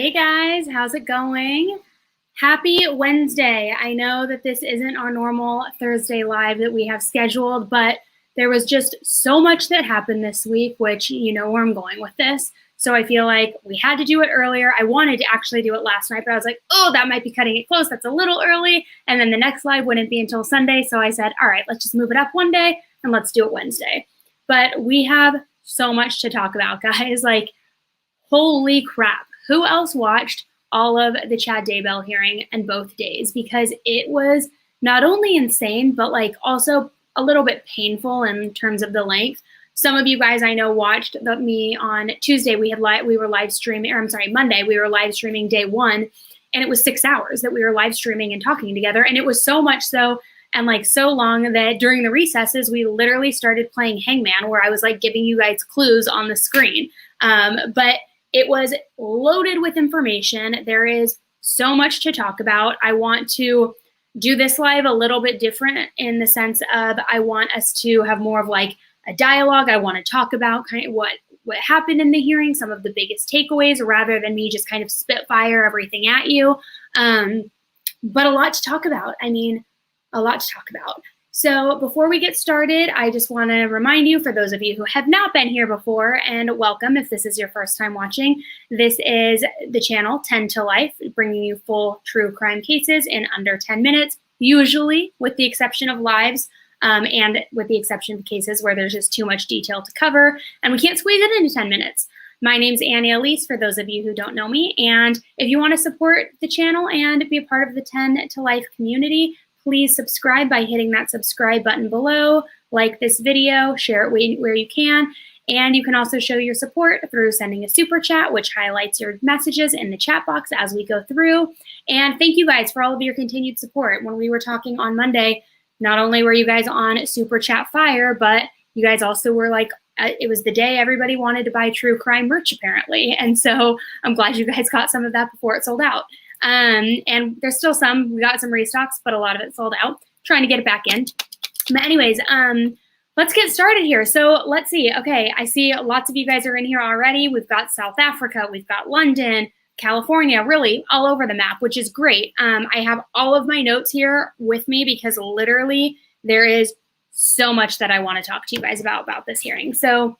Hey guys, how's it going? Happy Wednesday. I know that this isn't our normal Thursday live that we have scheduled, but there was just so much that happened this week, which you know where I'm going with this. So I feel like we had to do it earlier. I wanted to actually do it last night, but I was like, oh, that might be cutting it close. That's a little early. And then the next live wouldn't be until Sunday. So I said, all right, let's just move it up one day and let's do it Wednesday. But we have so much to talk about, guys. Like, holy crap. Who else watched all of the Chad Daybell hearing and both days? Because it was not only insane, but like also a little bit painful in terms of the length. Some of you guys I know watched me on Tuesday. Monday we were live streaming day one, and it was 6 hours that we were live streaming and talking together. And it was so much so and like so long that during the recesses, we literally started playing Hangman, where I was like giving you guys clues on the screen. But it was loaded with information. There is so much to talk about. I want to do this live a little bit different in the sense of I want us to have more of like a dialogue. I want to talk about kind of what happened in the hearing, some of the biggest takeaways, rather than me just kind of spitfire everything at you. But a lot to talk about. I mean, a lot to talk about. So before we get started, I just want to remind you, for those of you who have not been here before, and welcome if this is your first time watching, this is the channel 10 to Life, bringing you full true crime cases in under 10 minutes, usually with the exception of lives and with the exception of cases where there's just too much detail to cover and we can't squeeze it into 10 minutes. My name's Annie Elise, for those of you who don't know me, and if you want to support the channel and be a part of the 10 to Life community, please subscribe by hitting that subscribe button below, like this video, share it where you can, and you can also show your support through sending a super chat, which highlights your messages in the chat box as we go through. And thank you guys for all of your continued support. When we were talking on Monday, not only were you guys on super chat fire, but you guys also were like, it was the day everybody wanted to buy true crime merch apparently. And so I'm glad you guys got some of that before it sold out. And there's still some, we got some restocks, but a lot of it sold out. Trying to get it back in. But anyways, let's get started here. So let's see. Okay, I see lots of you guys are in here already. We've got South Africa, we've got London, California, really all over the map, which is great. I have all of my notes here with me because literally there is so much that I want to talk to you guys about this hearing. So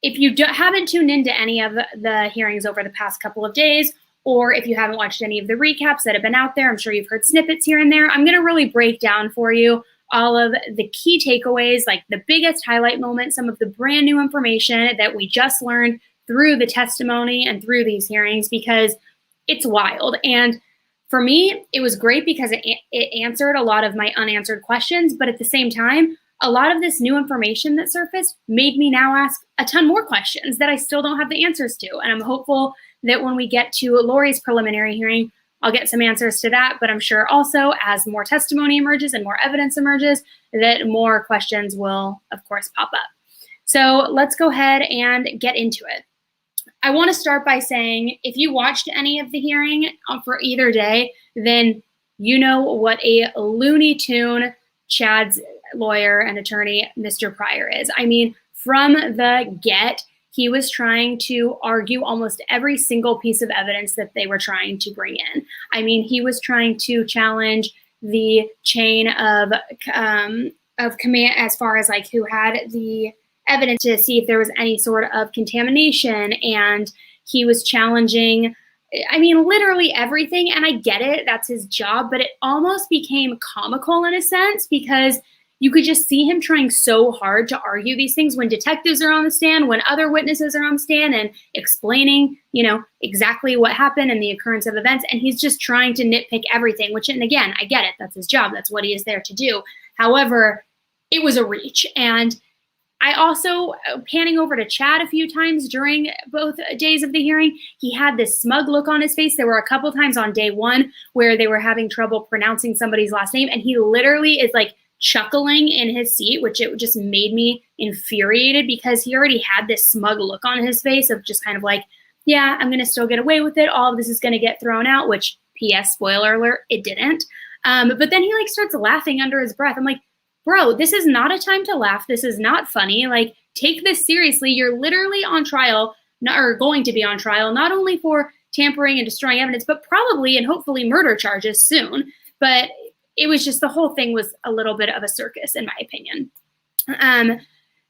if you haven't tuned into any of the hearings over the past couple of days, or if you haven't watched any of the recaps that have been out there, I'm sure you've heard snippets here and there. I'm going to really break down for you all of the key takeaways, like the biggest highlight moments, some of the brand new information that we just learned through the testimony and through these hearings, because it's wild. And for me, it was great because it answered a lot of my unanswered questions. But at the same time, a lot of this new information that surfaced made me now ask a ton more questions that I still don't have the answers to. And I'm hopeful that when we get to Lori's preliminary hearing, I'll get some answers to that. But I'm sure also as more testimony emerges and more evidence emerges, that more questions will, of course, pop up. So let's go ahead and get into it. I want to start by saying, if you watched any of the hearing for either day, then you know what a Looney Tune Chad's lawyer and attorney, Mr. Pryor, is. I mean, from the get, he was trying to argue almost every single piece of evidence that they were trying to bring in. I mean, he was trying to challenge the chain of command as far as like who had the evidence to see if there was any sort of contamination. And he was challenging, I mean, literally everything. And I get it, that's his job, but it almost became comical in a sense because you could just see him trying so hard to argue these things when detectives are on the stand, when other witnesses are on the stand and explaining, you know, exactly what happened and the occurrence of events. And he's just trying to nitpick everything, which, and again, I get it. That's his job. That's what he is there to do. However, it was a reach. And I also, panning over to Chad a few times during both days of the hearing, he had this smug look on his face. There were a couple times on day one where they were having trouble pronouncing somebody's last name. And he literally is like chuckling in his seat, which it just made me infuriated because he already had this smug look on his face of just kind of like, yeah, I'm going to still get away with it. All of this is going to get thrown out, which PS, spoiler alert, it didn't. But then he like starts laughing under his breath. I'm like, bro, this is not a time to laugh. This is not funny. Like, take this seriously. You're literally on trial, or going to be on trial, not only for tampering and destroying evidence, but probably and hopefully murder charges soon. But it was just, the whole thing was a little bit of a circus, in my opinion.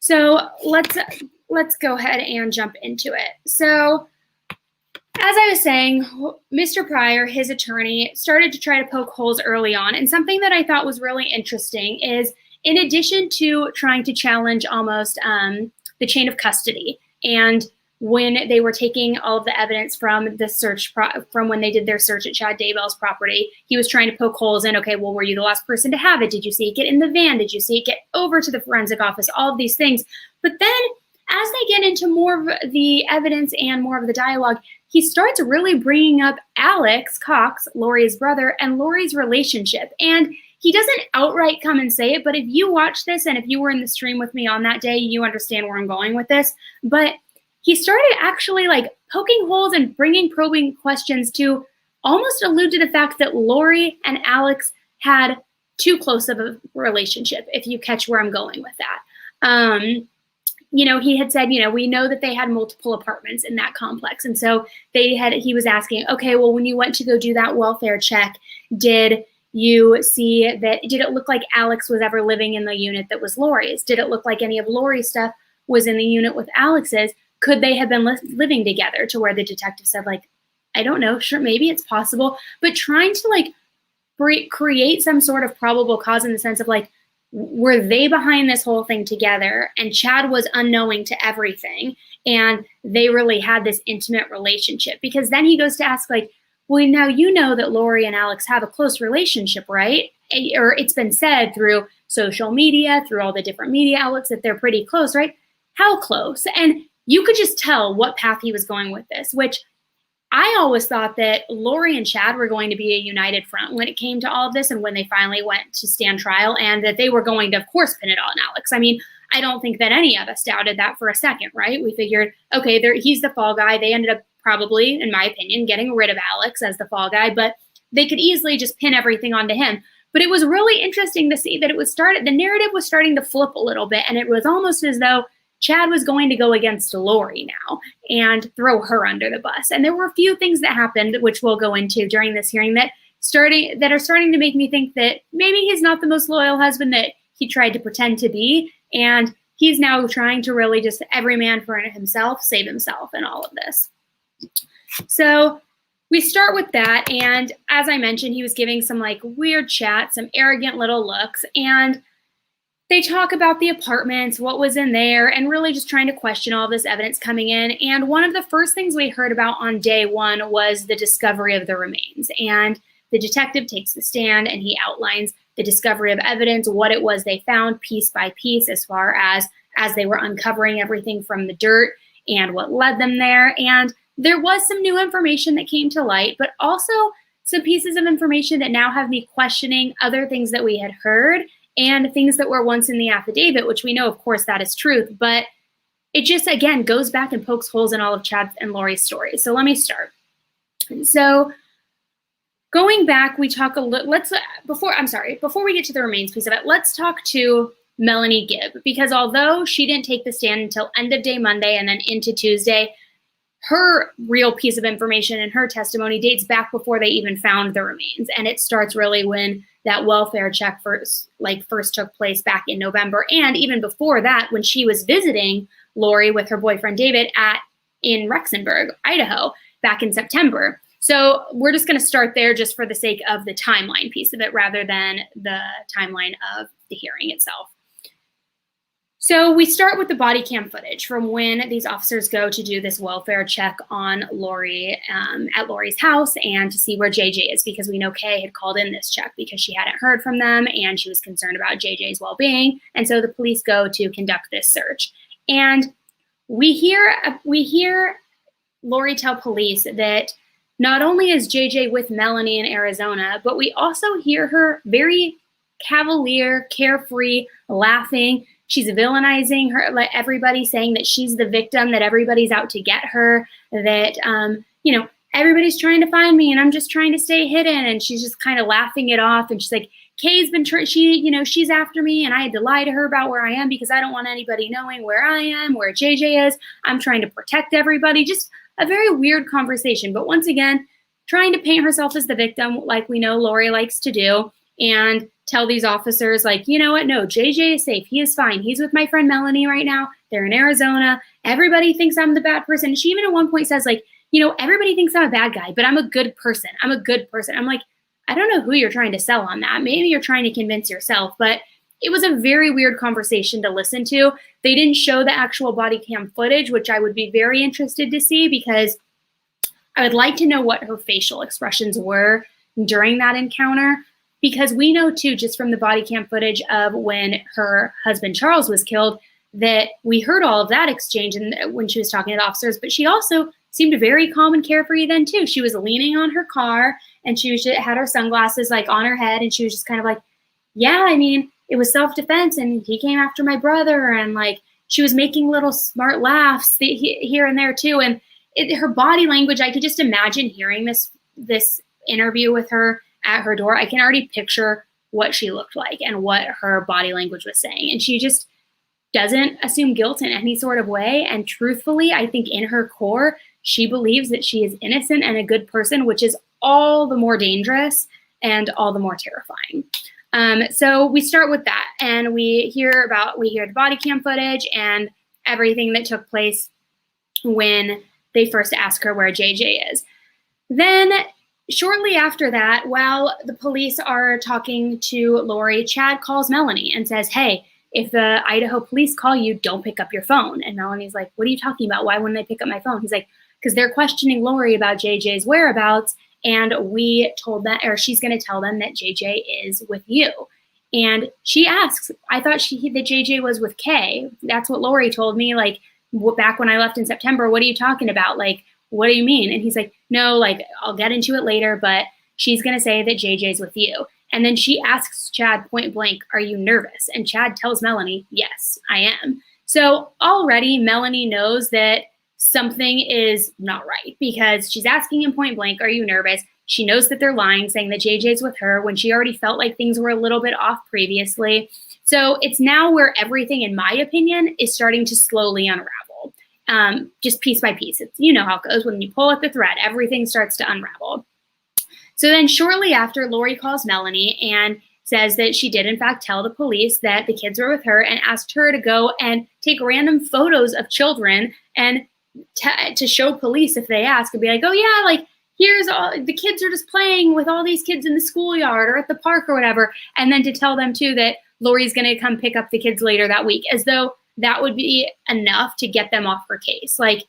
So let's go ahead and jump into it. So as I was saying, Mr. Pryor, his attorney, started to try to poke holes early on. And something that I thought was really interesting is, in addition to trying to challenge almost the chain of custody, and when they were taking all of the evidence from the search, from when they did their search at Chad Daybell's property, he was trying to poke holes in, okay, well, were you the last person to have it? Did you see it get in the van? Did you see it get over to the forensic office? All of these things. But then as they get into more of the evidence and more of the dialogue, he starts really bringing up Alex Cox, Lori's brother, and Lori's relationship. And he doesn't outright come and say it, but if you watch this and if you were in the stream with me on that day, you understand where I'm going with this. But he started actually like poking holes and bringing probing questions to almost allude to the fact that Lori and Alex had too close of a relationship, if you catch where I'm going with that. He had said, we know that they had multiple apartments in that complex. And so he was asking, okay, well, when you went to go do that welfare check, did you see that, did it look like Alex was ever living in the unit that was Lori's? Did it look like any of Lori's stuff was in the unit with Alex's? Could they have been living together? To where the detective said, like, I don't know, sure, maybe it's possible, but trying to like create some sort of probable cause in the sense of like, were they behind this whole thing together? And Chad was unknowing to everything, and they really had this intimate relationship. Because then he goes to ask, like, well, now you know that Lori and Alex have a close relationship, right? Or it's been said through social media, through all the different media outlets, that they're pretty close, right? How close? And you could just tell what path he was going with this, which I always thought that Lori and Chad were going to be a united front when it came to all of this, and when they finally went to stand trial, and that they were going to, of course, pin it on Alex. I mean, I don't think that any of us doubted that for a second, right? We figured, okay, he's the fall guy. They ended up probably, in my opinion, getting rid of Alex as the fall guy, but they could easily just pin everything onto him. But it was really interesting to see that the narrative was starting to flip a little bit, and it was almost as though Chad was going to go against Lori now and throw her under the bus. And there were a few things that happened, which we'll go into during this hearing, that are starting to make me think that maybe he's not the most loyal husband that he tried to pretend to be. And he's now trying to really just every man for himself, save himself in all of this. So we start with that. And as I mentioned, he was giving some like weird chat, some arrogant little looks. And they talk about the apartments, what was in there, and really just trying to question all this evidence coming in. And one of the first things we heard about on day one was the discovery of the remains. And the detective takes the stand and he outlines the discovery of evidence, what it was they found piece by piece, as far as they were uncovering everything from the dirt and what led them there. And there was some new information that came to light, but also some pieces of information that now have me questioning other things that we had heard and things that were once in the affidavit, which we know, of course, that is truth. But it just, again, goes back and pokes holes in all of Chad and Lori's stories. So let me start. So going back, we talk a little, before we get to the remains piece of it, let's talk to Melanie Gibb, because although she didn't take the stand until end of day Monday and then into Tuesday, her real piece of information and her testimony dates back before they even found the remains. And it starts really when that welfare check first took place back in November. And even before that, when she was visiting Lori with her boyfriend David in Rexenberg, Idaho, back in September. So we're just going to start there just for the sake of the timeline piece of it, rather than the timeline of the hearing itself. So we start with the body cam footage from when these officers go to do this welfare check on Lori at Lori's house and to see where JJ is, because we know Kay had called in this check because she hadn't heard from them and she was concerned about JJ's well-being. And so the police go to conduct this search. And we hear Lori tell police that not only is JJ with Melanie in Arizona, but we also hear her very cavalier, carefree, laughing. She's villainizing her, like everybody, saying that she's the victim, that everybody's out to get her, that, everybody's trying to find me and I'm just trying to stay hidden. And she's just kind of laughing it off. And she's like, Kay's been, she's after me and I had to lie to her about where I am because I don't want anybody knowing where I am, where JJ is. I'm trying to protect everybody. Just a very weird conversation. But once again, trying to paint herself as the victim, like we know Lori likes to do, and tell these officers, like, you know what, no, JJ is safe. He is fine. He's with my friend Melanie right now. They're in Arizona. Everybody thinks I'm the bad person. She even at one point says, like, you know, everybody thinks I'm a bad guy, but I'm a good person. I'm a good person. I'm like, I don't know who you're trying to sell on that. Maybe you're trying to convince yourself, but it was a very weird conversation to listen to. They didn't show the actual body cam footage, which I would be very interested to see, because I would like to know what her facial expressions were during that encounter, because we know too, just from the body cam footage of when her husband Charles was killed, that we heard all of that exchange and when she was talking to the officers, but she also seemed very calm and carefree then too. She was leaning on her car and she had her sunglasses like on her head, and she was just kind of like, yeah, I mean, it was self-defense and he came after my brother, and like she was making little smart laughs here and there too. And her body language, I could just imagine hearing this interview with her at her door. I can already picture what she looked like and what her body language was saying. And she just doesn't assume guilt in any sort of way. And truthfully, I think in her core, she believes that she is innocent and a good person, which is all the more dangerous and all the more terrifying. So we start with that, and we hear the body cam footage and everything that took place when they first ask her where JJ is. Then shortly after that, while the police are talking to Lori, Chad calls Melanie and says, hey, if the Idaho police call you, don't pick up your phone. And Melanie's like, what are you talking about? Why wouldn't they pick up my phone? He's like, because they're questioning Lori about JJ's whereabouts, and we told that, or she's going to tell them that JJ is with you. And she asks, I thought that JJ was with Kay. That's what Lori told me, like, back when I left in September. What are you talking about? Like, what do you mean? And he's like, no, like, I'll get into it later, but she's going to say that JJ's with you. And then she asks Chad point blank, are you nervous? And Chad tells Melanie, yes, I am. So already Melanie knows that something is not right, because she's asking him point blank, are you nervous? She knows that they're lying, saying that JJ's with her when she already felt like things were a little bit off previously. So it's now where everything, in my opinion, is starting to slowly unravel, just piece by piece. You know how it goes. When you pull at the thread, everything starts to unravel. So then shortly after, Lori calls Melanie and says that she did in fact tell the police that the kids were with her, and asked her to go and take random photos of children and to show police if they ask, and be like, oh yeah, like, here's all the kids are just playing with all these kids in the schoolyard or at the park or whatever. And then to tell them too that Lori's going to come pick up the kids later that week, as though that would be enough to get them off her case. Like,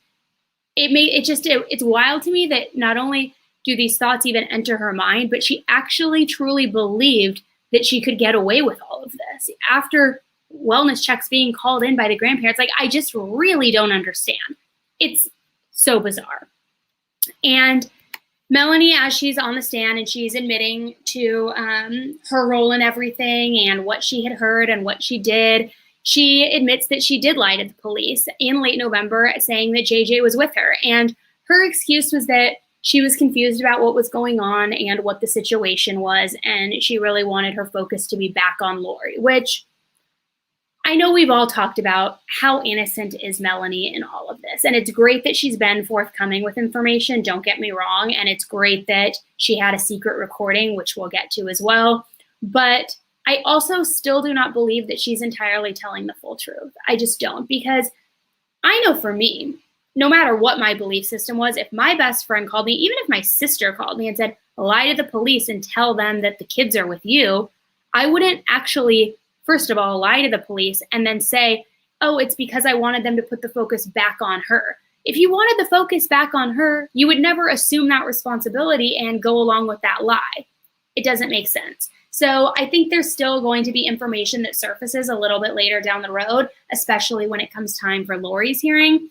it's wild to me that not only do these thoughts even enter her mind, but she actually truly believed that she could get away with all of this after wellness checks being called in by the grandparents. Like, I just really don't understand. It's so bizarre. And Melanie, as she's on the stand and she's admitting to her role in everything and what she had heard and what she did, she admits that she did lie to the police in late November, saying that JJ was with her. And her excuse was that she was confused about what was going on and what the situation was, and she really wanted her focus to be back on Lori, which I know we've all talked about how innocent is Melanie in all of this. And it's great that she's been forthcoming with information, don't get me wrong. And it's great that she had a secret recording, which we'll get to as well. But I also still do not believe that she's entirely telling the full truth. I just don't, because I know for me, no matter what my belief system was, if my best friend called me, even if my sister called me and said, lie to the police and tell them that the kids are with you, I wouldn't actually, first of all, lie to the police and then say, oh, it's because I wanted them to put the focus back on her. If you wanted the focus back on her, you would never assume that responsibility and go along with that lie. It doesn't make sense. So I think there's still going to be information that surfaces a little bit later down the road, especially when it comes time for Lori's hearing,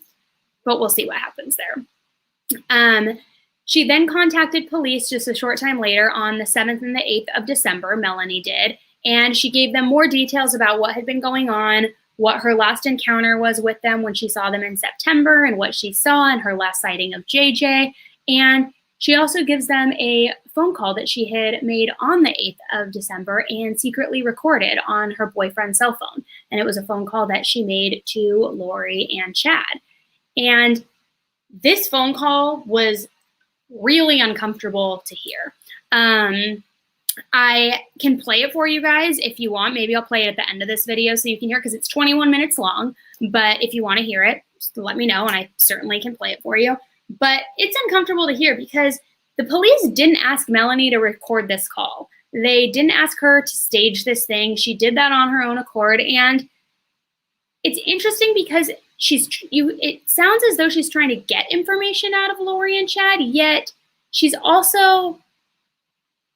but we'll see what happens there. She then contacted police just a short time later on the 7th and the 8th of December, Melanie did, and she gave them more details about what had been going on, what her last encounter was with them when she saw them in September, and what she saw in her last sighting of JJ. And she also gives them a phone call that she had made on the 8th of December and secretly recorded on her boyfriend's cell phone. And it was a phone call that she made to Lori and Chad. And this phone call was really uncomfortable to hear. I can play it for you guys if you want. Maybe I'll play it at the end of this video so you can hear, because it's 21 minutes long. But if you want to hear it, just let me know, and I certainly can play it for you. But it's uncomfortable to hear because the police didn't ask Melanie to record this call. They didn't ask her to stage this thing. She did that on her own accord. And it's interesting because it sounds as though she's trying to get information out of Lori and Chad, yet she's also,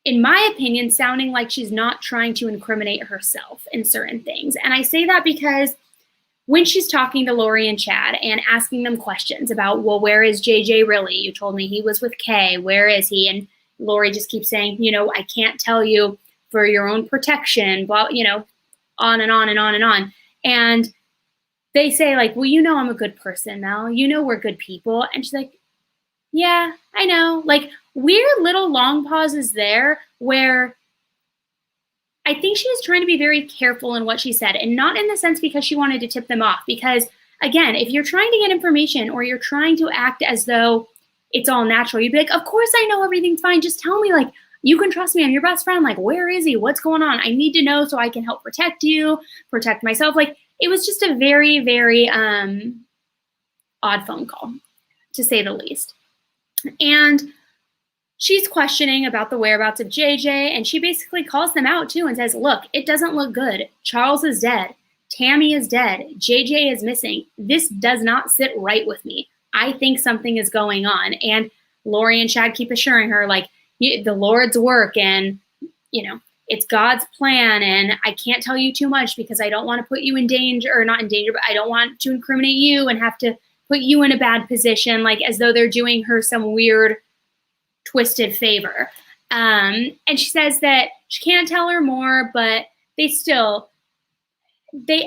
in my opinion, sounding like she's not trying to incriminate herself in certain things. And I say that because when she's talking to Lori and Chad and asking them questions about, well, where is JJ really? You told me he was with Kay. Where is he? And Lori just keeps saying, I can't tell you for your own protection, blah, on and on and on and on. And they say, like, well, I'm a good person, Mel. We're good people. And she's like, yeah, I know. Like, weird little long pauses there where I think she was trying to be very careful in what she said, and not in the sense because she wanted to tip them off. Because, again, if you're trying to get information or you're trying to act as though it's all natural, you'd be like, of course I know everything's fine. Just tell me, like, you can trust me. I'm your best friend. Like, where is he? What's going on? I need to know so I can help protect you, protect myself. Like, it was just a very, very odd phone call, to say the least. And she's questioning about the whereabouts of JJ, and she basically calls them out too and says, look, it doesn't look good. Charles is dead. Tammy is dead. JJ is missing. This does not sit right with me. I think something is going on. And Lori and Chad keep assuring her, like, the Lord's work, and, it's God's plan, and I can't tell you too much because I don't want to put you in danger, or not in danger, but I don't want to incriminate you and have to put you in a bad position, like as though they're doing her some weird twisted favor. And she says that she can't tell her more, but they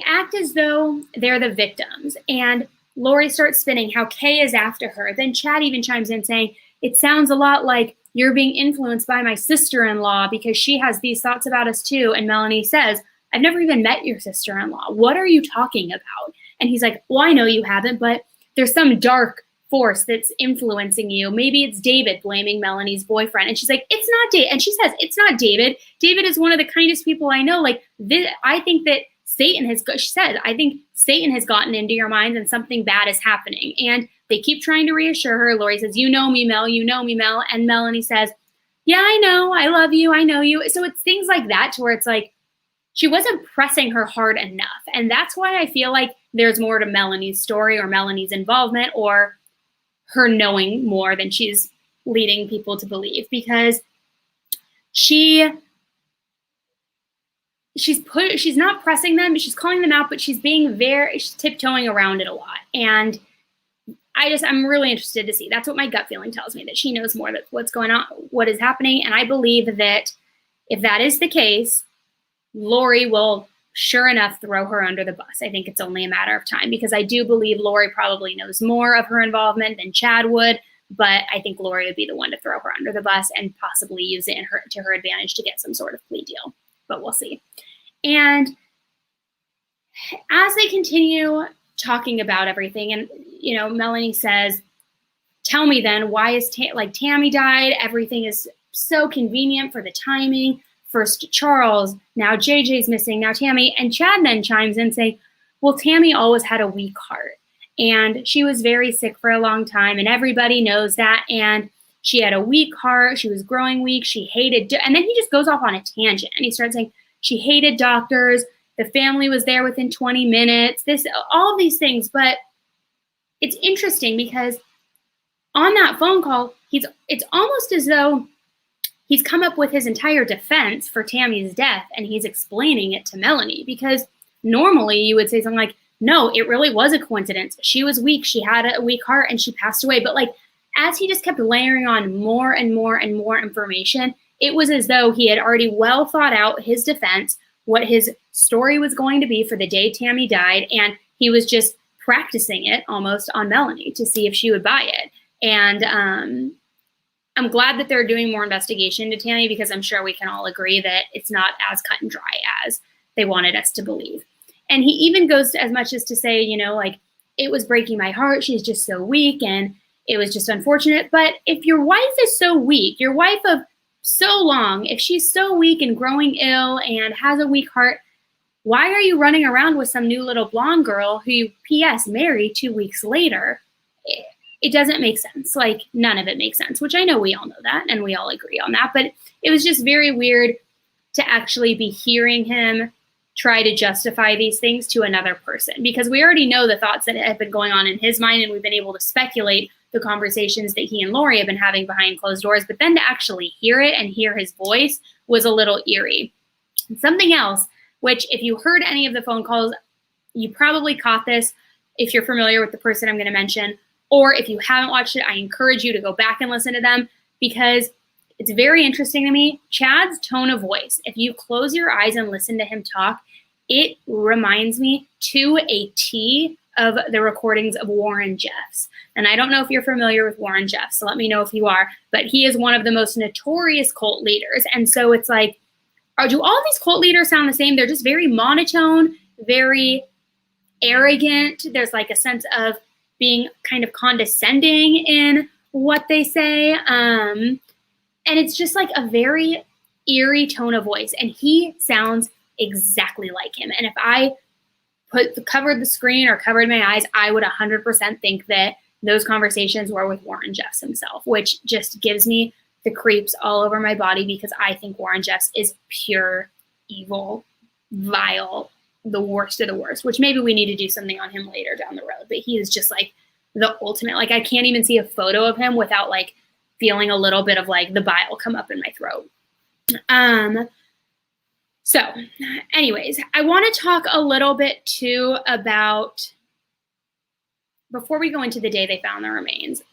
act as though they're the victims. And Lori starts spinning how Kay is after her. Then Chad even chimes in saying, it sounds a lot like you're being influenced by my sister-in-law because she has these thoughts about us too. And Melanie says, I've never even met your sister-in-law. What are you talking about? And he's like, well, I know you haven't, but there's some dark force that's influencing you. Maybe it's David blaming Melanie's boyfriend. And she's like, it's not David. And she says, it's not David. David is one of the kindest people I know. Like, I think that she said, I think Satan has gotten into your mind and something bad is happening. And they keep trying to reassure her. Lori says, you know me, Mel. You know me, Mel. And Melanie says, yeah, I know. I love you. I know you. So it's things like that to where it's like, she wasn't pressing her hard enough. And that's why I feel like there's more to Melanie's story or Melanie's involvement or her knowing more than she's leading people to believe, because she's not pressing them, she's calling them out, but she's tiptoeing around it a lot. And I'm really interested to see. That's what my gut feeling tells me, that she knows more about what's going on, what is happening. And I believe that if that is the case, Lori will sure enough throw her under the bus. I think it's only a matter of time, because I do believe Lori probably knows more of her involvement than Chad would, but I think Lori would be the one to throw her under the bus and possibly use it to her advantage to get some sort of plea deal. But we'll see. And as they continue talking about everything, and Melanie says, tell me then, why is Tammy died? Everything is so convenient for the timing. First Charles, now JJ's missing, now Tammy. And Chad then chimes in saying, well, Tammy always had a weak heart, and she was very sick for a long time, and everybody knows that. And she had a weak heart. She was growing weak. She hated, and then he just goes off on a tangent, and he starts saying she hated doctors. The family was there within 20 minutes. All of these things. But it's interesting because on that phone call, it's almost as though he's come up with his entire defense for Tammy's death, and he's explaining it to Melanie, because normally you would say something like, no, it really was a coincidence. She was weak. She had a weak heart and she passed away. But as he just kept layering on more and more and more information, it was as though he had already well thought out his defense, what his story was going to be for the day Tammy died. And he was just practicing it almost on Melanie to see if she would buy it. And I'm glad that they're doing more investigation to Tammy, because I'm sure we can all agree that it's not as cut and dry as they wanted us to believe. And he even goes as much as to say, it was breaking my heart. She's just so weak. And, it was just unfortunate. But if your wife is so weak, your wife of so long, if she's so weak and growing ill and has a weak heart, why are you running around with some new little blonde girl who you P.S. married 2 weeks later? It doesn't make sense. Like, none of it makes sense, which I know we all know that and we all agree on that. But it was just very weird to actually be hearing him try to justify these things to another person, because we already know the thoughts that have been going on in his mind, and we've been able to speculate the conversations that he and Lori have been having behind closed doors. But then to actually hear it and hear his voice was a little eerie. And something else, which if you heard any of the phone calls, you probably caught this if you're familiar with the person I'm going to mention, or if you haven't watched it, I encourage you to go back and listen to them, because it's very interesting to me. Chad's tone of voice, if you close your eyes and listen to him talk, it reminds me to a T of the recordings of Warren Jeffs. And I don't know if you're familiar with Warren Jeffs, so let me know if you are, but he is one of the most notorious cult leaders. And so it's like, do all these cult leaders sound the same? They're just very monotone, very arrogant. There's like a sense of being kind of condescending in what they say. And it's just like a very eerie tone of voice. And he sounds exactly like him. And if I covered the screen or covered my eyes, I would 100% think that those conversations were with Warren Jeffs himself, which just gives me the creeps all over my body, because I think Warren Jeffs is pure evil, vile, the worst of the worst, which maybe we need to do something on him later down the road. But he is just like the ultimate. Like, I can't even see a photo of him without like feeling a little bit of like the bile come up in my throat. So anyways, I want to talk a little bit too about, before we go into the day they found the remains,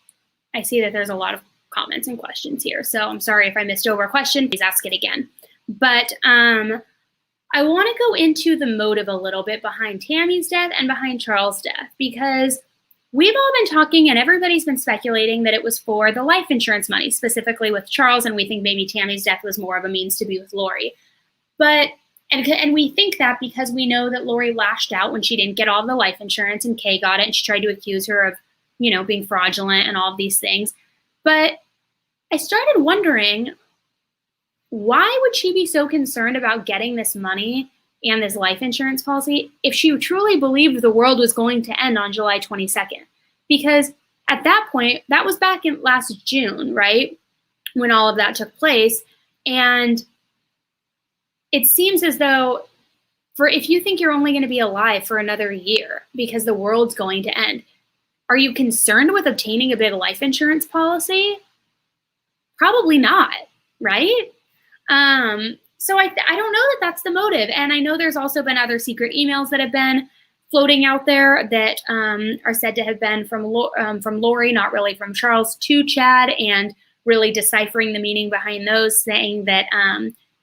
I see that there's a lot of comments and questions here. So I'm sorry if I missed over a question, please ask it again. But I want to go into the motive a little bit behind Tammy's death and behind Charles' death, because we've all been talking and everybody's been speculating that it was for the life insurance money, specifically with Charles, and we think maybe Tammy's death was more of a means to be with Lori. But, and we think that because we know that Lori lashed out when she didn't get all the life insurance and Kay got it, and she tried to accuse her of, you know, being fraudulent and all of these things. But I started wondering, why would she be so concerned about getting this money and this life insurance policy if she truly believed the world was going to end on July 22nd? Because at that point, that was back in last June, right? When all of that took place. And it seems as though, if you think you're only going to be alive for another year because the world's going to end, are you concerned with obtaining a big life insurance policy? Probably not, right? So I don't know that that's the motive. And I know there's also been other secret emails that have been floating out there that are said to have been from Lori, not really from Charles, to Chad, and really deciphering the meaning behind those, saying that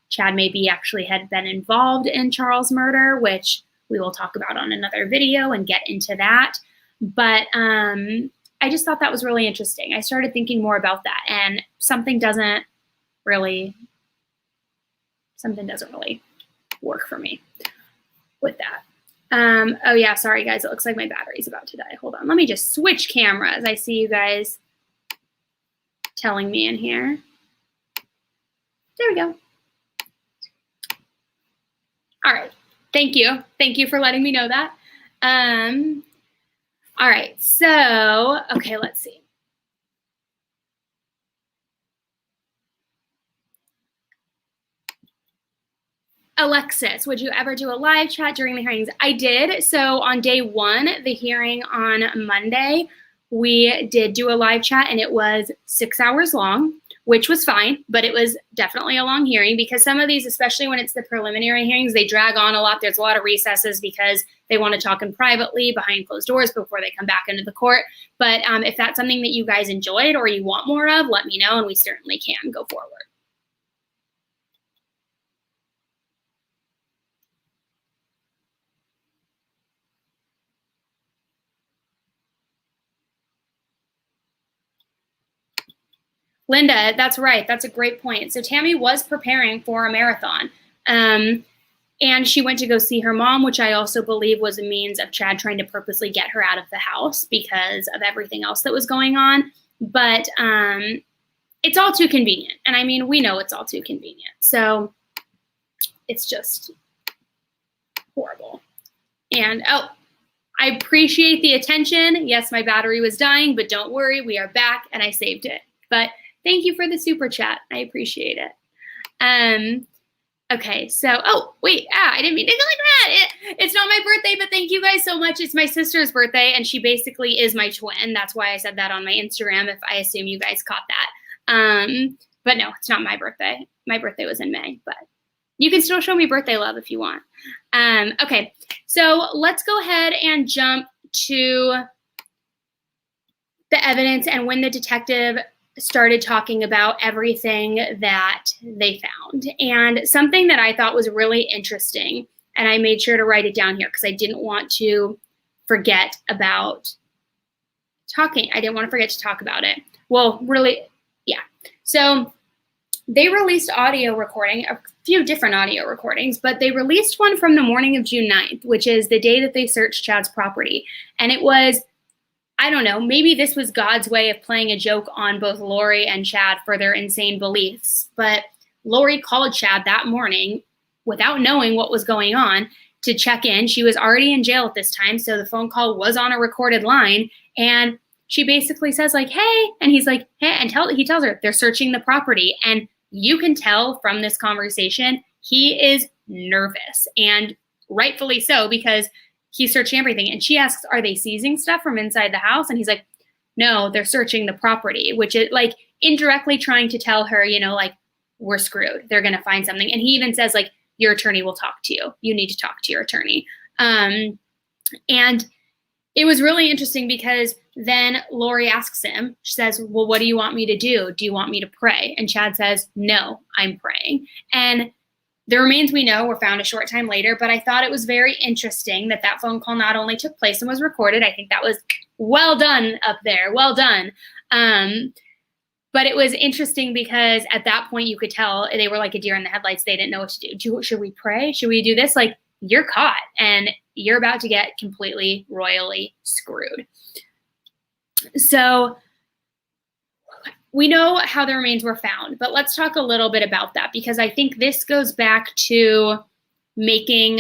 Chad maybe actually had been involved in Charles' murder, which we will talk about on another video and get into that. But I just thought that was really interesting. I started thinking more about that, and something doesn't really work for me with that. Oh yeah, sorry guys, it looks like my battery's about to die. Hold on, let me just switch cameras. I see you guys telling me in here. There we go. All right, thank you. Thank you for letting me know that. All right, so, okay, let's see. Alexis, would you ever do a live chat during the hearings? I did. So on day one, the hearing on Monday, we did do a live chat, and it was 6 hours long, which was fine, but it was definitely a long hearing, because some of these, especially when it's the preliminary hearings, they drag on a lot. There's a lot of recesses because they want to talk in privately behind closed doors before they come back into the court. But if that's something that you guys enjoyed or you want more of, let me know, and we certainly can go forward. Linda, that's right. That's a great point. So Tammy was preparing for a marathon. And she went to go see her mom, which I also believe was a means of Chad trying to purposely get her out of the house because of everything else that was going on. But it's all too convenient. And I mean, we know it's all too convenient. So it's just horrible. And, oh, I appreciate the attention. Yes, my battery was dying, but don't worry, we are back and I saved it. But thank you for the super chat. I appreciate it. Okay, so, oh, wait, I didn't mean to go like that. It's not my birthday, but thank you guys so much. It's my sister's birthday, and she basically is my twin. That's why I said that on my Instagram, if I assume you guys caught that. But no, it's not my birthday. My birthday was in May, but you can still show me birthday love if you want. Okay, so let's go ahead and jump to the evidence and when the detective started talking about everything that they found. And something that I thought was really interesting, and I made sure to write it down here because I didn't want to forget about talking. I didn't want to forget to talk about it. Well, really, yeah. So they released audio recording, a few different audio recordings, but they released one from the morning of June 9th, which is the day that they searched Chad's property. And it was, I don't know, maybe this was God's way of playing a joke on both Lori and Chad for their insane beliefs. But Lori called Chad that morning without knowing what was going on to check in. She was already in jail at this time, so the phone call was on a recorded line. And she basically says, like, hey, and he's like, hey, and he tells her they're searching the property. And you can tell from this conversation, he is nervous, and rightfully so, because he's searching everything. And she asks, are they seizing stuff from inside the house? And he's like, no, they're searching the property, which is like indirectly trying to tell her, you know, like, we're screwed. They're going to find something. And he even says, like, your attorney will talk to you. You need to talk to your attorney. And it was really interesting because then Lori asks him, she says, well, what do you want me to do? Do you want me to pray? And Chad says, no, I'm praying. And the remains, we know, were found a short time later, but I thought it was very interesting that that phone call not only took place and was recorded. I think that was well done up there. Well done. But it was interesting because at that point you could tell they were like a deer in the headlights. They didn't know what to do. Should we pray? Should we do this? Like, you're caught and you're about to get completely royally screwed. So we know how the remains were found, but let's talk a little bit about that because I think this goes back to making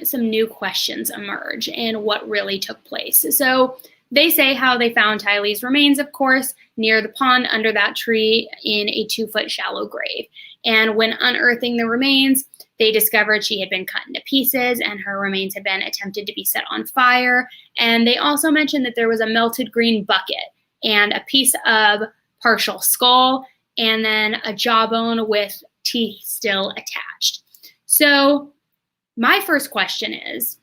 some new questions emerge and what really took place. So they say how they found Tylee's remains, of course, near the pond under that tree in a 2-foot shallow grave. And when unearthing the remains, they discovered she had been cut into pieces and her remains had been attempted to be set on fire. And they also mentioned that there was a melted green bucket and a piece of partial skull and then a jawbone with teeth still attached. So my first question is,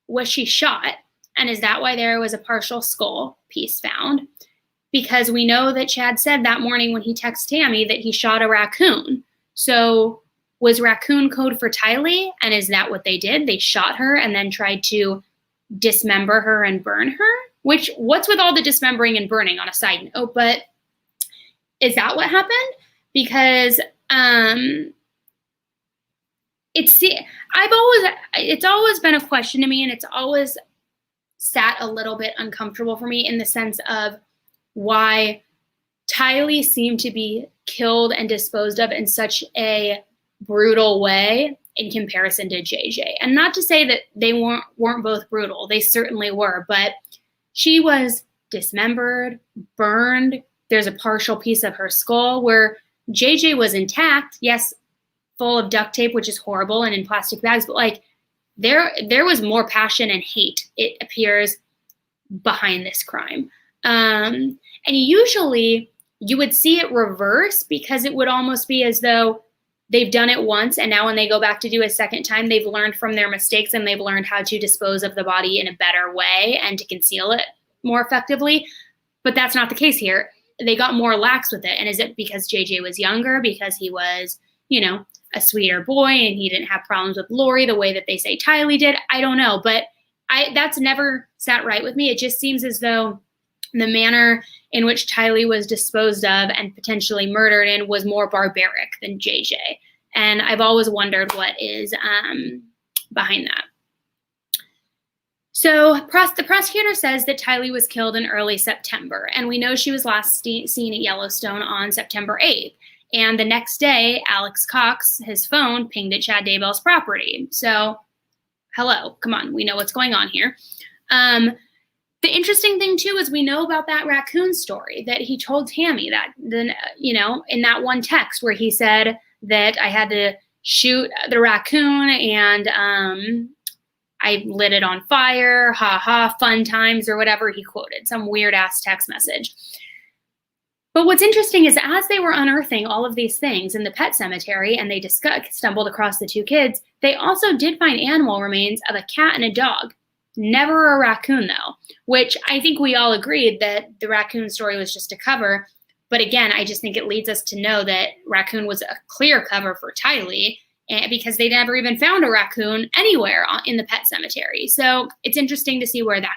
was she shot? And is that why there was a partial skull piece found? Because we know that Chad said that morning when he texted Tammy that he shot a raccoon. So was raccoon code for Tylee? And is that what they did? They shot her and then tried to dismember her and burn her? Which, what's with all the dismembering and burning on a side note? But is that what happened? Because it's always been a question to me, and it's always sat a little bit uncomfortable for me in the sense of why Tylee seemed to be killed and disposed of in such a brutal way in comparison to JJ. And not to say that they weren't both brutal. They certainly were, but she was dismembered, burned. There's a partial piece of her skull where JJ was intact, yes, full of duct tape, which is horrible, and in plastic bags, but like there was more passion and hate, it appears, behind this crime. And usually you would see it reverse because it would almost be as though they've done it once and now when they go back to do a second time, they've learned from their mistakes and they've learned how to dispose of the body in a better way and to conceal it more effectively. But that's not the case here. They got more lax with it. And is it because JJ was younger, because he was, you know, a sweeter boy and he didn't have problems with Lori the way that they say Tylee did? I don't know. But that's never sat right with me. It just seems as though The manner in which Tylee was disposed of and potentially murdered in was more barbaric than JJ. And I've always wondered what is behind that. So the prosecutor says that Tylee was killed in early September, and we know she was last seen at Yellowstone on September 8th. And the next day, Alex Cox, his phone, pinged at Chad Daybell's property. So, hello, come on, we know what's going on here. The interesting thing, too, is we know about that raccoon story that he told Tammy that, in that one text where he said that I had to shoot the raccoon and I lit it on fire, ha ha, fun times, or whatever he quoted, some weird ass text message. But what's interesting is as they were unearthing all of these things in the pet cemetery and they stumbled across the two kids, they also did find animal remains of a cat and a dog. Never a raccoon, though, which I think we all agreed that the raccoon story was just a cover. But again, I just think it leads us to know that raccoon was a clear cover for Tylee, because they never even found a raccoon anywhere in the pet cemetery. So it's interesting to see where that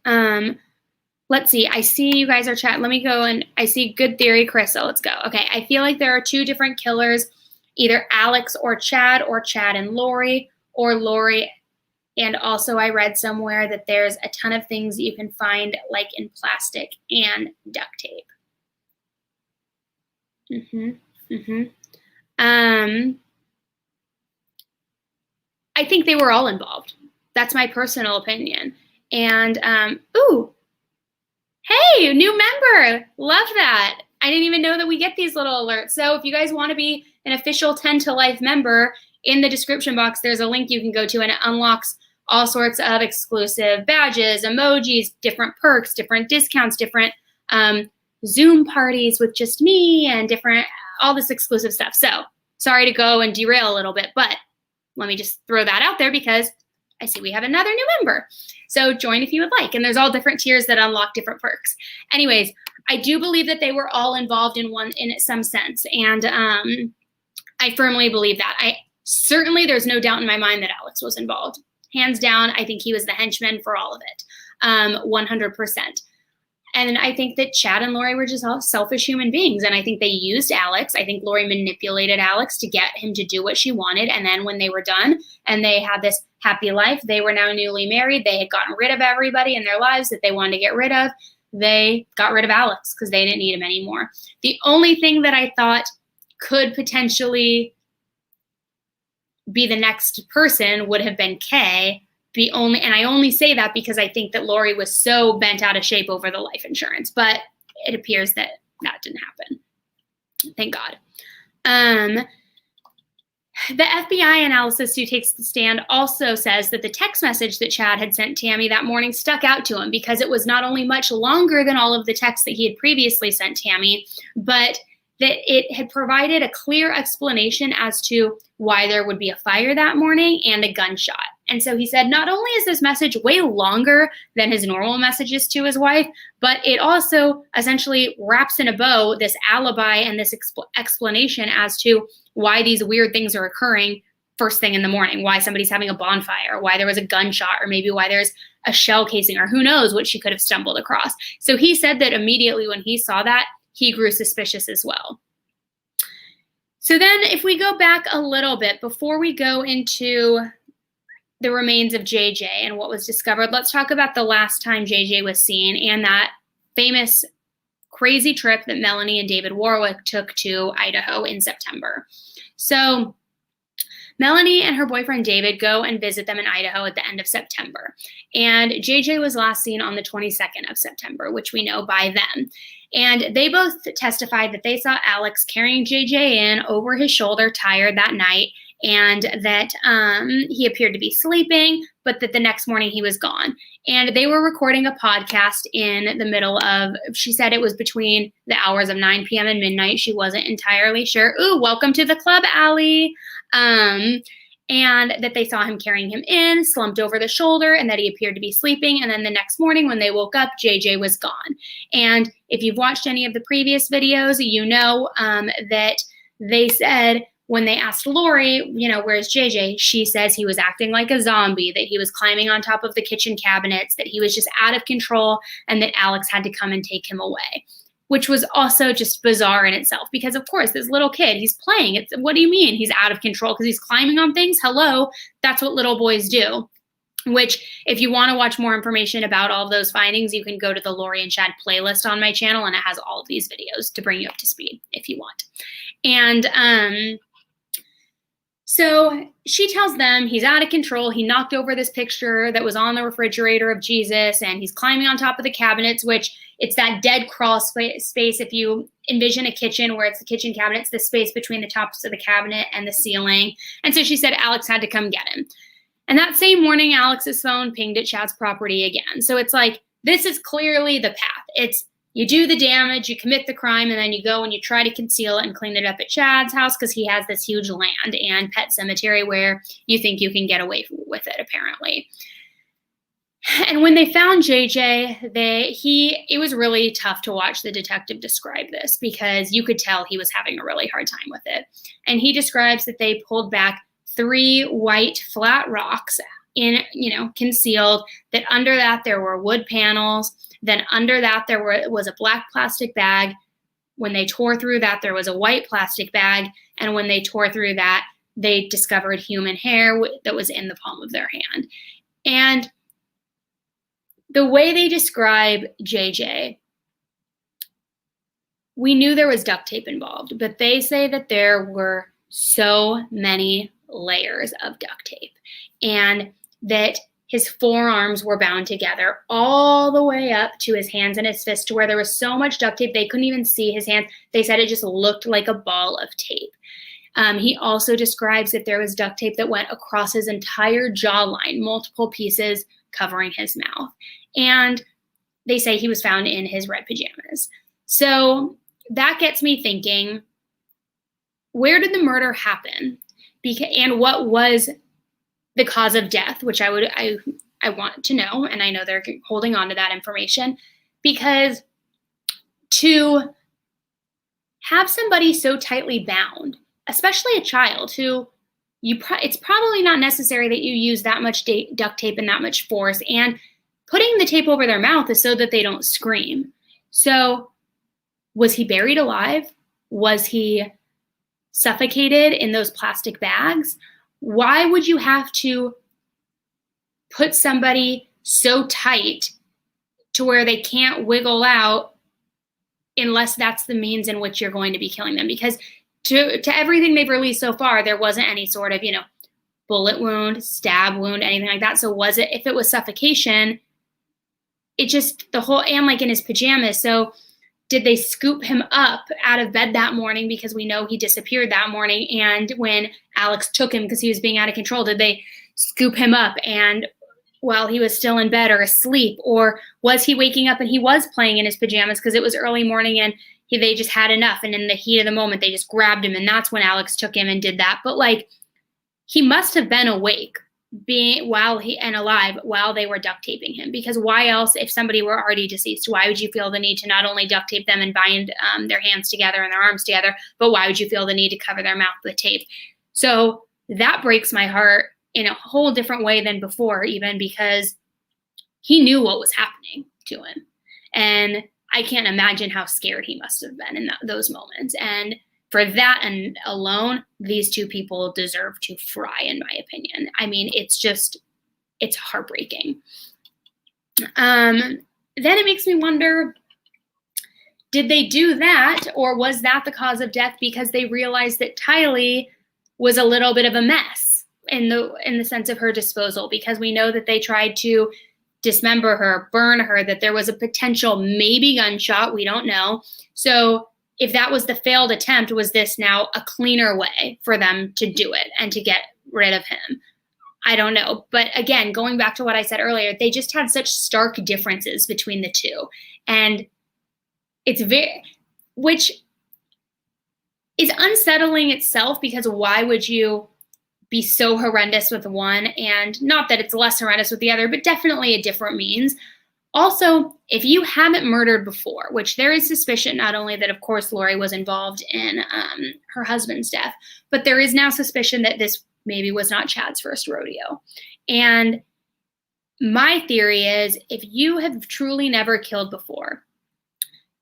goes. Let's see. I see you guys are chatting. Let me go and I see good theory, Carissa. Let's go. Okay. I feel like there are two different killers, either Alex or Chad and Lori, or Lori. And also I read somewhere that there's a ton of things that you can find like in plastic and duct tape. I think they were all involved. That's my personal opinion. And, ooh, hey, new member. Love that. I didn't even know that we get these little alerts. So if you guys want to be an official 10 to Life member, in the description box, there's a link you can go to, and it unlocks all sorts of exclusive badges, emojis, different perks, different discounts, different Zoom parties with just me, and all this exclusive stuff. So sorry to go and derail a little bit, but let me just throw that out there because I see we have another new member. So join if you would like. And there's all different tiers that unlock different perks. Anyways, I do believe that they were all involved in some sense. And I firmly believe that. Certainly there's no doubt in my mind that Alex was involved. Hands down, I think he was the henchman for all of it, 100%. And I think that Chad and Lori were just all selfish human beings. And I think they used Alex. I think Lori manipulated Alex to get him to do what she wanted. And then when they were done and they had this happy life, they were now newly married. They had gotten rid of everybody in their lives that they wanted to get rid of. They got rid of Alex because they didn't need him anymore. The only thing that I thought could potentially be the next person would have been Kay. And I only say that because I think that Lori was so bent out of shape over the life insurance, but it appears that that didn't happen. Thank God. The FBI analyst who takes the stand also says that the text message that Chad had sent Tammy that morning stuck out to him because it was not only much longer than all of the texts that he had previously sent Tammy, but that it had provided a clear explanation as to why there would be a fire that morning and a gunshot. And so he said, not only is this message way longer than his normal messages to his wife, but it also essentially wraps in a bow this alibi and this explanation as to why these weird things are occurring first thing in the morning, why somebody's having a bonfire, why there was a gunshot, or maybe why there's a shell casing, or who knows what she could have stumbled across. So he said that immediately when he saw that, he grew suspicious as well. So then if we go back a little bit, before we go into the remains of JJ and what was discovered, let's talk about the last time JJ was seen and that famous crazy trip that Melanie and David Warwick took to Idaho in September. So Melanie and her boyfriend David go and visit them in Idaho at the end of September. And JJ was last seen on the 22nd of September, which we know by then. And they both testified that they saw Alex carrying JJ in over his shoulder, tired that night, and that he appeared to be sleeping, but that the next morning he was gone. And they were recording a podcast in the middle of, she said it was between the hours of 9 p.m. and midnight. She wasn't entirely sure. Ooh, welcome to the club, Allie. And that they saw him carrying him in, slumped over the shoulder, and that he appeared to be sleeping. And then the next morning when they woke up, JJ was gone. And if you've watched any of the previous videos, you know that they said when they asked Lori, where's JJ, she says he was acting like a zombie, that he was climbing on top of the kitchen cabinets, that he was just out of control, and that Alex had to come and take him away, which was also just bizarre in itself because, of course, this little kid, he's playing. What do you mean he's out of control because he's climbing on things? Hello, that's what little boys do. Which, if you want to watch more information about all of those findings, you can go to the Lori and Chad playlist on my channel, and it has all of these videos to bring you up to speed if you want. And so she tells them he's out of control. He knocked over this picture that was on the refrigerator of Jesus, and he's climbing on top of the cabinets, which it's that dead crawl space. If you envision a kitchen where it's the kitchen cabinets, the space between the tops of the cabinet and the ceiling. And so she said Alex had to come get him. And that same morning, Alex's phone pinged at Chad's property again. So it's like, this is clearly the path. It's you do the damage, you commit the crime, and then you go and you try to conceal it and clean it up at Chad's house because he has this huge land and pet cemetery where you think you can get away with it, apparently. And when they found JJ, it was really tough to watch the detective describe this because you could tell he was having a really hard time with it. And he describes that they pulled back 3 white flat rocks concealed, that under that there were wood panels. Then under that there was a black plastic bag. When they tore through that, there was a white plastic bag. And when they tore through that, they discovered human hair that was in the palm of their hand. And the way they describe JJ, we knew there was duct tape involved, but they say that there were so many layers of duct tape and that his forearms were bound together all the way up to his hands and his fists, to where there was so much duct tape they couldn't even see his hands. They said it just looked like a ball of tape. He also describes that there was duct tape that went across his entire jawline, multiple pieces covering his mouth. And they say he was found in his red pajamas. So that gets me thinking, where did the murder happen? And what was the cause of death, which I want to know, and I know they're holding on to that information, because to have somebody so tightly bound, especially a child who it's probably not necessary that you use that much duct tape and that much force, and putting the tape over their mouth is so that they don't scream. So was he buried alive? Was he suffocated in those plastic bags? Why would you have to put somebody so tight to where they can't wiggle out unless that's the means in which you're going to be killing them? Because to everything they've released so far, there wasn't any sort of, bullet wound, stab wound, anything like that. So if it was suffocation, it just, and like in his pajamas. So did they scoop him up out of bed that morning because we know he disappeared that morning? And when Alex took him because he was being out of control, did they scoop him up and while he was still in bed or asleep? Or was he waking up and he was playing in his pajamas because it was early morning and they just had enough? And in the heat of the moment, they just grabbed him. And that's when Alex took him and did that. But he must have been awake alive while they were duct taping him, because why else, if somebody were already deceased, why would you feel the need to not only duct tape them and bind their hands together and their arms together, but why would you feel the need to cover their mouth with tape? So that breaks my heart in a whole different way than before, even, because he knew what was happening to him. And I can't imagine how scared he must have been in those moments. And for that and alone, these two people deserve to fry, in my opinion. I mean, it's heartbreaking. Then it makes me wonder, did they do that, or was that the cause of death because they realized that Tylee was a little bit of a mess in the sense of her disposal? Because we know that they tried to dismember her, burn her, that there was a potential maybe gunshot. We don't know. So if that was the failed attempt, was this now a cleaner way for them to do it and to get rid of him? I don't know. But again, going back to what I said earlier, they just had such stark differences between the two. And which is unsettling itself, because why would you be so horrendous with one, and not that it's less horrendous with the other, but definitely a different means, Also, if you haven't murdered before, which there is suspicion not only that, of course, Lori was involved in her husband's death, but there is now suspicion that this maybe was not Chad's first rodeo. And my theory is if you have truly never killed before,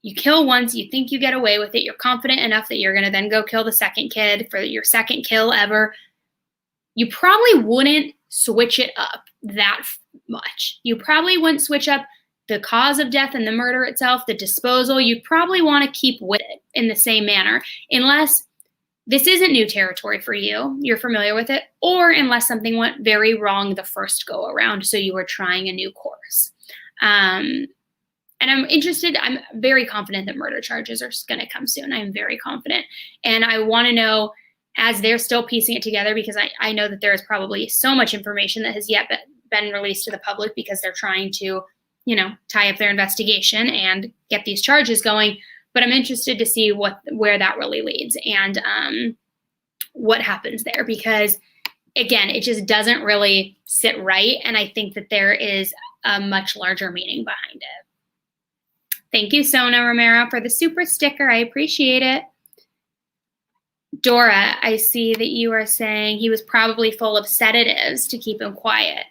you kill once, you think you get away with it, you're confident enough that you're going to then go kill the second kid for your second kill ever, you probably wouldn't switch it up that much. You probably wouldn't switch up the cause of death and the murder itself, the disposal. You probably want to keep with it in the same manner, unless this isn't new territory for you, you're familiar with it, or unless something went very wrong the first go around, so you were trying a new course. And I'm very confident that murder charges are going to come soon. I'm very confident. And I want to know, as they're still piecing it together, because I know that there is probably so much information that has yet been released to the public because they're trying to, tie up their investigation and get these charges going. But I'm interested to see where that really leads and what happens there, because again, it just doesn't really sit right. And I think that there is a much larger meaning behind it. Thank you, Sona Romero, for the super sticker. I appreciate it. Dora, I see that you are saying he was probably full of sedatives to keep him quiet.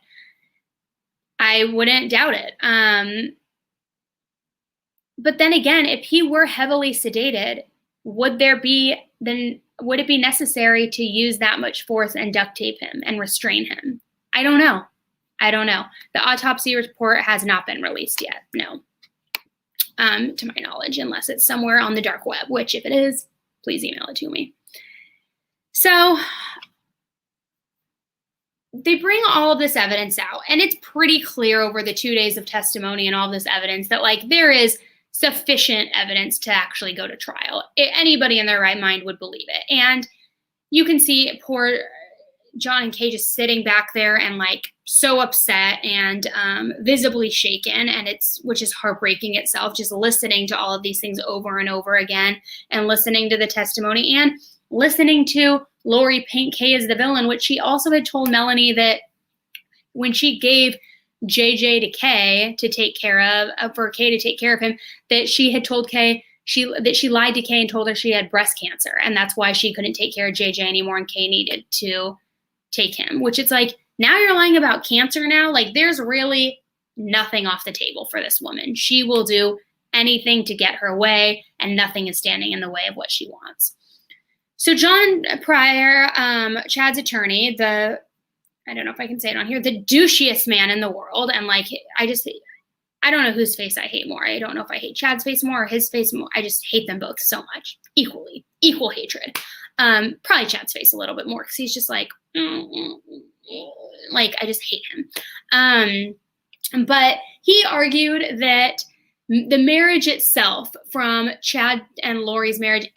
I wouldn't doubt it. But then again, if he were heavily sedated, would it be necessary to use that much force and duct tape him and restrain him? I don't know. The autopsy report has not been released yet, no. To my knowledge, unless it's somewhere on the dark web, which if it is, please email it to me. So they bring all of this evidence out, and it's pretty clear over the 2 days of testimony and all this evidence that there is sufficient evidence to actually go to trial. Anybody in their right mind would believe it. And you can see poor John and Kay just sitting back there and so upset and visibly shaken, and which is heartbreaking itself, just listening to all of these things over and over again, and listening to the testimony and listening to Lori paint Kay as the villain, which she also had told Melanie that when she gave JJ to Kay to take care of, for Kay to take care of him, that she had told Kay that she lied to Kay and told her she had breast cancer, and that's why she couldn't take care of JJ anymore, and Kay needed to take him, which it's now you're lying about cancer now. There's really nothing off the table for this woman. She will do anything to get her way, and nothing is standing in the way of what she wants. So John Pryor, Chad's attorney, I don't know if I can say it on here, the douchiest man in the world. And I don't know whose face I hate more. I don't know if I hate Chad's face more or his face more. I just hate them both so much, equal hatred. Probably Chad's face a little bit more, because he's just I just hate him. But he argued that the marriage itself, from Chad and Lori's marriage,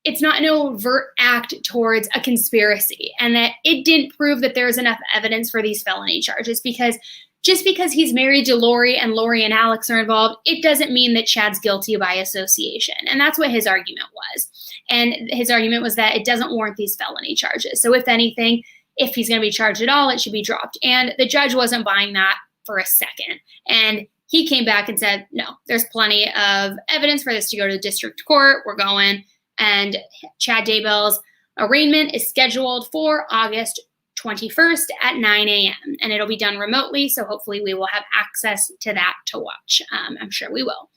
it's not an overt act towards a conspiracy, and that it didn't prove that there's enough evidence for these felony charges, because just because he's married to Lori and Lori and Alex are involved, it doesn't mean that Chad's guilty by association. And that's what his argument was. And his argument was that it doesn't warrant these felony charges. So if anything, if he's going to be charged at all, it should be dropped. And the judge wasn't buying that for a second. And he came back and said, no, there's plenty of evidence for this to go to the district court. We're going. And Chad Daybell's arraignment is scheduled for August 21st at 9 a.m. And it'll be done remotely, so hopefully we will have access to that to watch. I'm sure we will.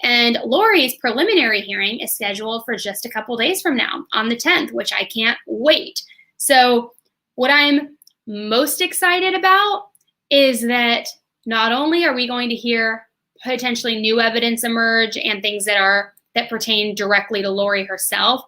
And Lori's preliminary hearing is scheduled for just a couple days from now, on the 10th, which I can't wait. So what I'm most excited about is that not only are we going to hear potentially new evidence emerge and things that pertain directly to Lori herself,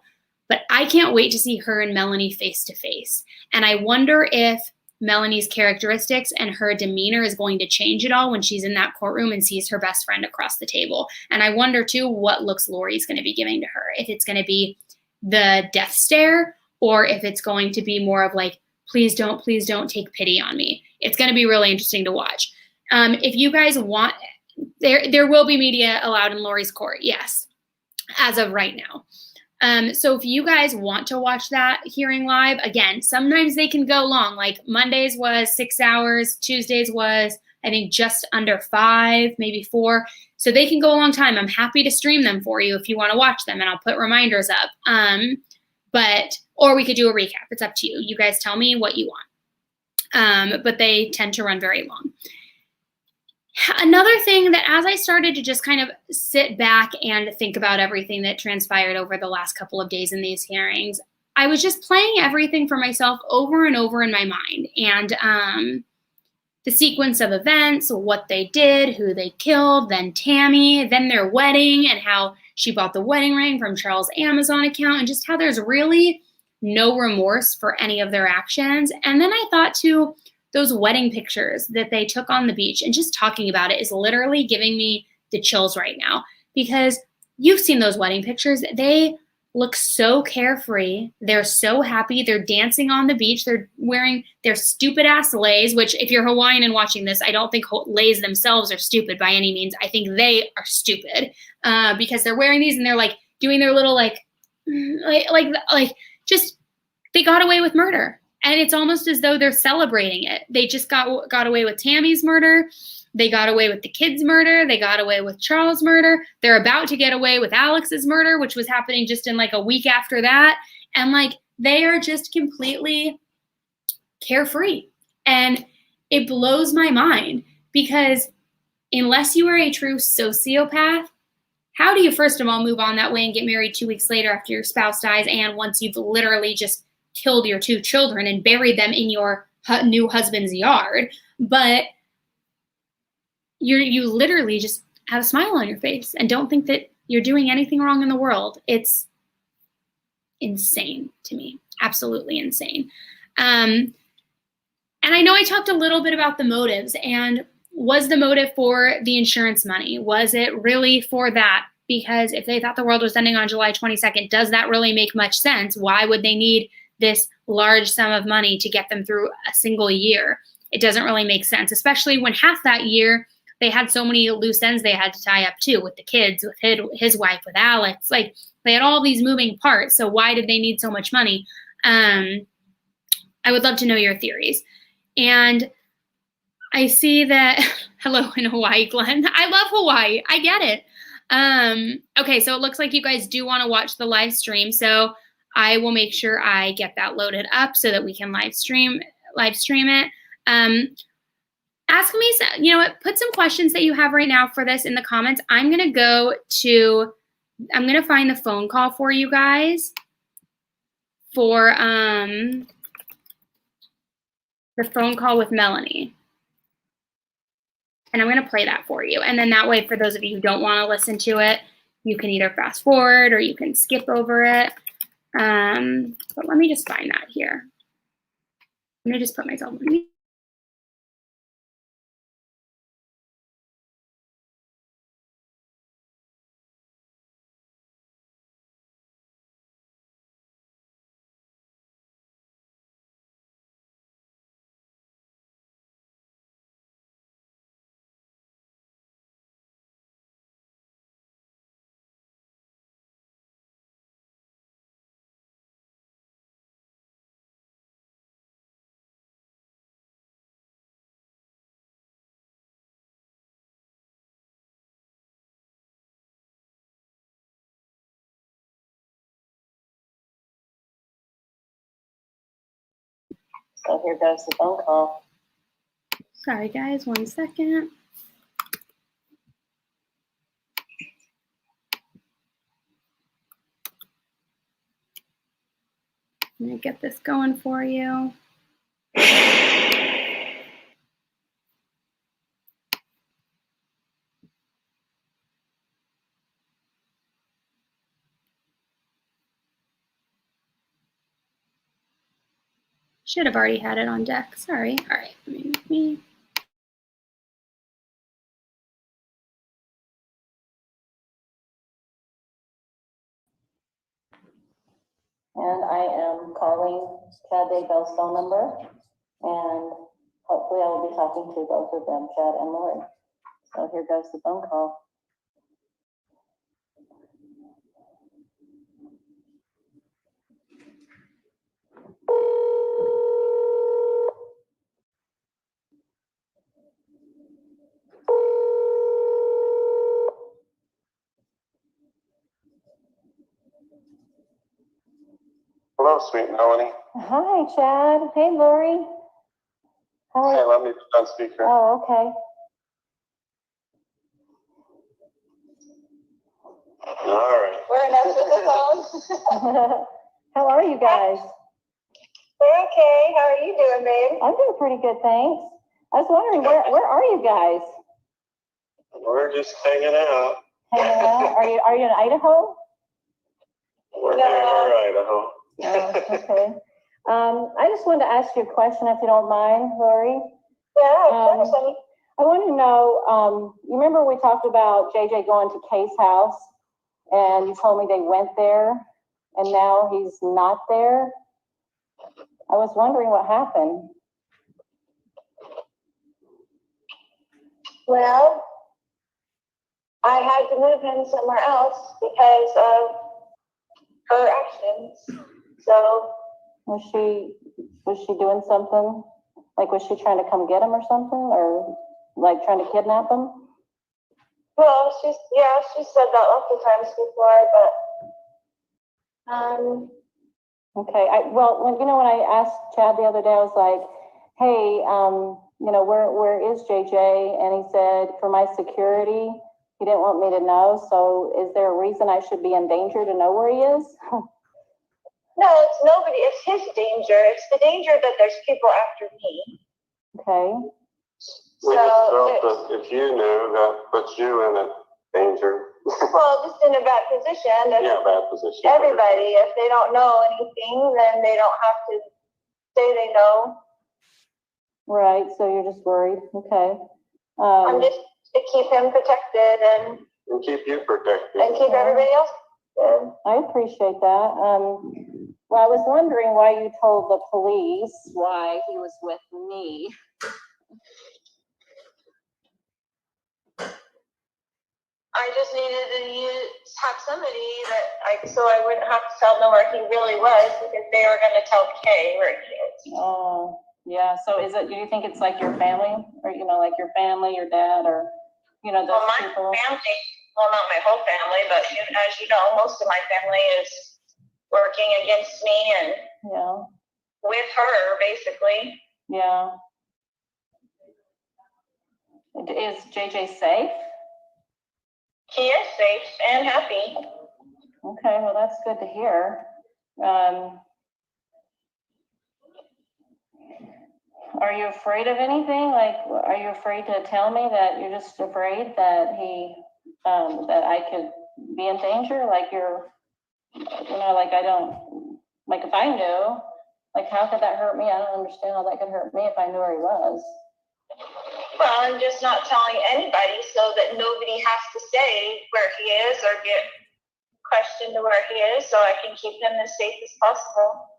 but I can't wait to see her and Melanie face to face. And I wonder if Melanie's characteristics and her demeanor is going to change at all when she's in that courtroom and sees her best friend across the table. And I wonder too what looks Lori's going to be giving to her, if it's going to be the death stare, or if it's going to be more of please don't take pity on me. It's going to be really interesting to watch. If you guys want, there will be media allowed in Lori's court, yes, as of right now. So if you guys want to watch that hearing live, again, sometimes they can go long. Mondays was 6 hours, Tuesdays was I think just under 5, maybe 4. So they can go a long time. I'm happy to stream them for you if you want to watch them, and I'll put reminders up. Or we could do a recap. It's up to you. You guys tell me what you want. But they tend to run very long. Another thing that as I started to just kind of sit back and think about everything that transpired over the last couple of days in these hearings, I was just playing everything for myself over and over in my mind. And the sequence of events, what they did, who they killed, then Tammy, then their wedding, and how she bought the wedding ring from Charles' Amazon account, and just how there's really no remorse for any of their actions. And then I thought too, those wedding pictures that they took on the beach, and just talking about it is literally giving me the chills right now, because you've seen those wedding pictures. They look so carefree. They're so happy. They're dancing on the beach. They're wearing their stupid ass leis, which if you're Hawaiian and watching this, I don't think leis themselves are stupid by any means. I think they are stupid because they're wearing these and they're like doing their little just, they got away with murder. And it's almost as though they're celebrating it. They just got away with Tammy's murder. They got away with the kids' murder. They got away with Charles' murder. They're about to get away with Alex's murder, which was happening just in like a week after that. And like, they are just completely carefree. And it blows my mind, because unless you are a true sociopath, how do you first of all move on that way and get married 2 weeks later after your spouse dies, and once you've literally just killed your 2 children and buried them in your new husband's yard? But you literally just have a smile on your face and don't think that you're doing anything wrong in the world. It's insane to me. Absolutely insane. And I know I talked a little bit about the motives, and was the motive for the insurance money? Was it really for that? Because if they thought the world was ending on July 22nd, does that really make much sense? Why would they need this large sum of money to get them through a single year? It doesn't really make sense, especially when half that year they had so many loose ends they had to tie up too, with the kids, with his wife, with Alex. Like, they had all these moving parts. So why did they need so much money? I would love to know your theories. And I see that, hello in Hawaii, Glenn. I love Hawaii. I get it. Okay, so it looks like you guys do want to watch the live stream. So I will make sure I get that loaded up so that we can live stream it. Ask me, put some questions that you have right now for this in the comments. I'm going to find the phone call for you guys for the phone call with Melanie. And I'm going to play that for you. And then that way, for those of you who don't want to listen to it, you can either fast forward or you can skip over it. But let me just find that here. I'm going to just put myself on mute. So here goes the phone call. Sorry, guys, 1 second. I'm going to get this going for you. Should have already had it on deck. Sorry. All right. Me. And I am calling Chad Daybell's phone number, and hopefully I will be talking to both of them, Chad and Lori. So here goes the phone call. Hello, sweet Melanie. Hi, Chad. Hey, Lori. How are Hey, you? let me put on speaker. Oh, okay. All right. We're enough with the phone. How are you guys? We're okay. How are you doing, babe? I'm doing pretty good, thanks. I was wondering, where are you guys? We're just hanging out. Hanging out? Are you in Idaho? We're near Idaho. Oh, okay. I just wanted to ask you a question, if you don't mind, Lori. Yeah, of course, honey. I want to know, you remember we talked about JJ going to Kay's house, and you told me they went there, and now he's not there? I was wondering what happened. Well, I had to move him somewhere else because of her actions. So, Was she doing something? Like, was she trying to come get him or something? Or, like, trying to kidnap him? well, she said that lots of times before, but, Okay, when I asked Chad the other day, I was like, hey, where is JJ? And he said, for my security, he didn't want me to know. So is there a reason I should be in danger to know where he is? no, it's nobody. It's his danger. It's the danger that there's people after me. Okay. We So just felt that if you knew, that puts you in a danger. well, just in a bad position. Yeah, bad position. Everybody, if they don't know anything, then they don't have to say they know. Right, so you're just worried. Okay. I'm just to keep him protected and keep you protected. and keep everybody else good. I appreciate that. Well, I was wondering why you told the police why he was with me. I just needed to have somebody so I wouldn't have to tell them where he really was, because they were going to tell Kay where he is. Oh, yeah. So do you think it's like your family, or, like your family, your dad, or, those My people? family, well, not my whole family, but as you know, most of my family is working against me and with her, basically. Yeah. Is JJ safe? He is safe and happy. Okay, well, that's good to hear. Are you afraid of anything? Like, are you afraid to tell me that you're just afraid that that I could be in danger? Like if I knew, like, how could that hurt me? I don't understand how that could hurt me if I knew where he was. Well, I'm just not telling anybody so that nobody has to say where he is or get questioned to where he is, so I can keep him as safe as possible.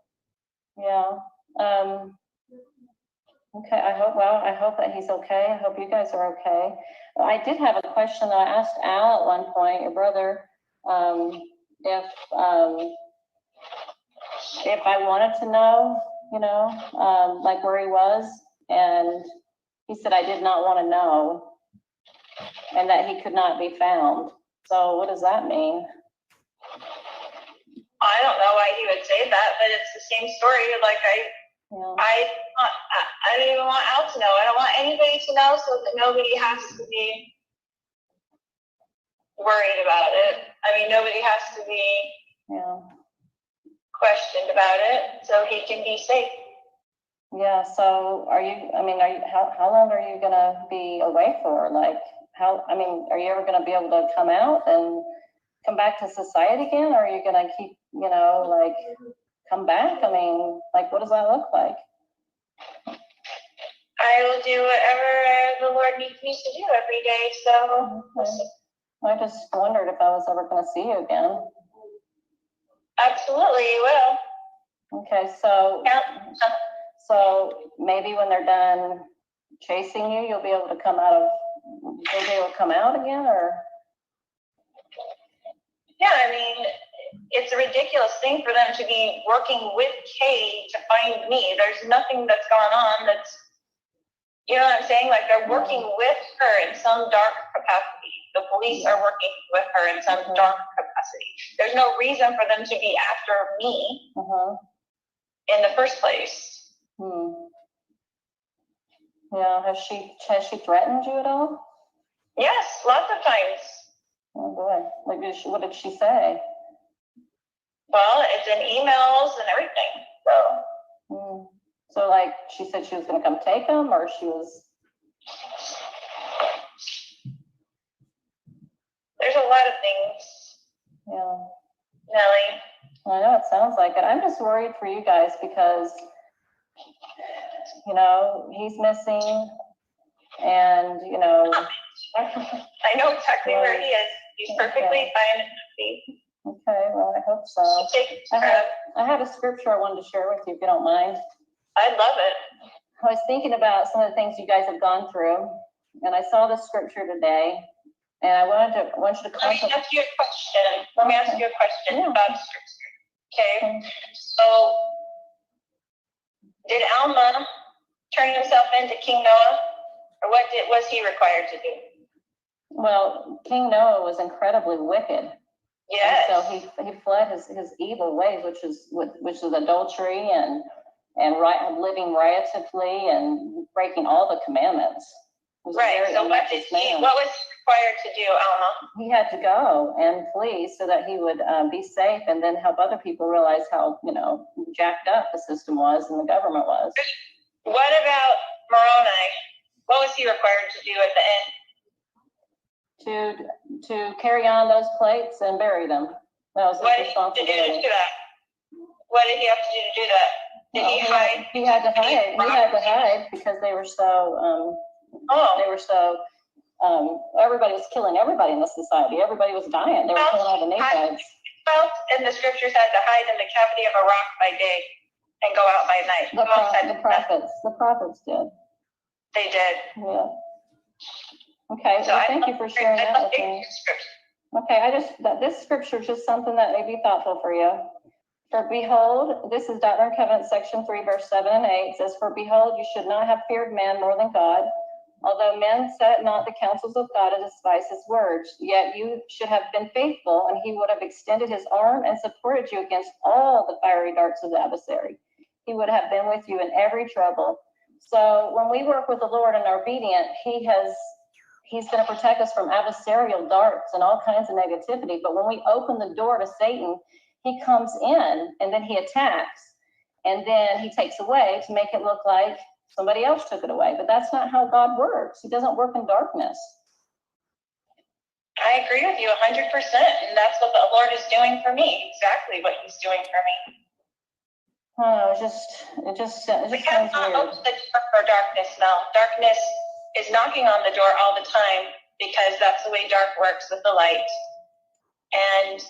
Yeah. Okay, I hope that he's okay. I hope you guys are okay. I did have a question that I asked Al at one point, your brother, if I wanted to know, like where he was, and he said I did not want to know, and that he could not be found. So what does that mean? I don't know why he would say that, but it's the same story. Like I don't even want Al to know. I don't want anybody to know, so that nobody has to be worried about it. I mean, nobody has to be questioned about it, so he can be safe. Yeah. So how long are you gonna be away for? Like, are you ever gonna be able to come out and come back to society again, or are you gonna keep, come back? I mean, like, what does that look like? I will do whatever the Lord needs me to do every day, so we'll see. I just wondered if I was ever going to see you again. Absolutely, you will. Okay, so maybe when they're done chasing you, you'll be able to come out again, or? Yeah, I mean, it's a ridiculous thing for them to be working with Kay to find me. There's nothing that's going on that's, you know what I'm saying? Like, they're working with her in some dark capacity. The police are working with her in some dark capacity. capacity. There's no reason for them to be after me in the first place. Yeah, has she threatened you at all? Yes, lots of times. Oh boy, like what did she say? Well, it's in emails and everything. So like she said she was going to come take them, or she was. There's a lot of things. Yeah. Nellie. I know it sounds like it. I'm just worried for you guys because, he's missing, and I know exactly where he is. He's perfectly fine and happy. Okay, well, I hope so. I have a scripture I wanted to share with you, if you don't mind. I'd love it. I was thinking about some of the things you guys have gone through, and I saw this scripture today, and I want you to Let me ask you a question about scripture. Okay. So, did Alma turn himself into King Noah, or what was he required to do? Well, King Noah was incredibly wicked. Yes. And so he fled his evil ways, which is adultery and living riotously and breaking all the commandments. Right. So what was he required to do, Alma? He had to go and flee so that he would be safe, and then help other people realize how jacked up the system was and the government was. What about Moroni? What was he required to do at the end? To carry on those plates and bury them. That was his responsibility. What did he have to do to do that? Did he hide? He had to hide. He had to hide because they were so. Everybody was killing everybody in the society. Everybody was dying. They were killing all the Nephites. And the scriptures had to hide in the cavity of a rock by day and go out by night. The prophets did. They did. Yeah. Okay, so thank you for sharing that with me. Okay, this scripture is just something that may be thoughtful for you. For behold, this is Doctrine and Covenants, section 3, verse 7 and 8. It says, for behold, you should not have feared man more than God. Although men set not the counsels of God and despise his words, yet you should have been faithful, and he would have extended his arm and supported you against all the fiery darts of the adversary. He would have been with you in every trouble. So when we work with the Lord and are obedient, He's going to protect us from adversarial darts and all kinds of negativity. But when we open the door to Satan, he comes in and then he attacks, and then he takes away to make it look like somebody else took it away. But that's not how God works. He doesn't work in darkness. I agree with you 100%. And that's what the Lord is doing for me. Exactly what he's doing for me. Oh, it just sounds weird. We have not opened the door for darkness now. Darkness is knocking on the door all the time because that's the way dark works with the light. And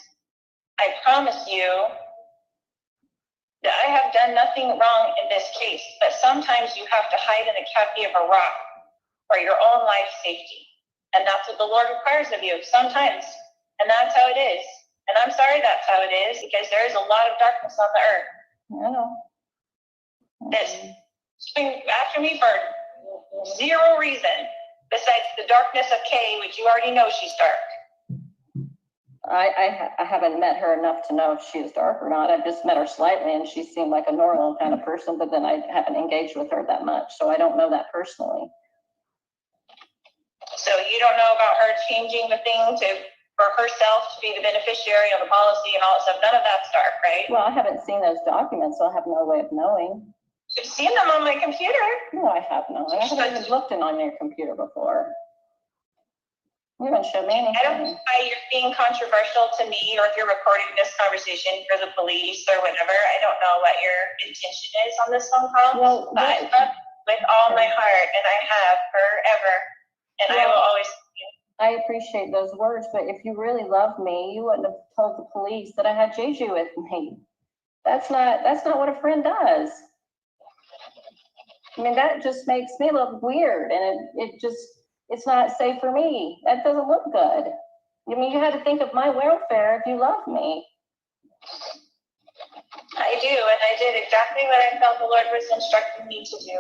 I promise you that I have done nothing wrong in this case, but sometimes you have to hide in the cavity of a rock for your own life safety. And that's what the Lord requires of you sometimes. And that's how it is. And I'm sorry that's how it is, because there is a lot of darkness on the earth. I know. It's been after me for zero reason besides the darkness of Kay, which you already know she's dark. I haven't met her enough to know if she is dark or not. I've just met her slightly, and she seemed like a normal kind of person, but then I haven't engaged with her that much, so I don't know that personally. So you don't know about her changing the thing for herself to be the beneficiary of the policy and all that stuff. None of that's dark, right? Well, I haven't seen those documents, so I have no way of knowing. You've seen them on my computer. No, I have not. I haven't even looked on your computer before. You haven't shown me anything. I don't know why you're being controversial to me, or if you're recording this conversation for the police or whatever. I don't know what your intention is on this phone call. Well, but I love you with all my heart, and I have forever, and I will always love you. I appreciate those words, but if you really loved me, you wouldn't have told the police that I had JJ with me. That's not what a friend does. I mean, that just makes me look weird, and it's not safe for me. That doesn't look good. I mean, you had to think of my welfare if you love me. I do, and I did exactly what I felt the Lord was instructing me to do.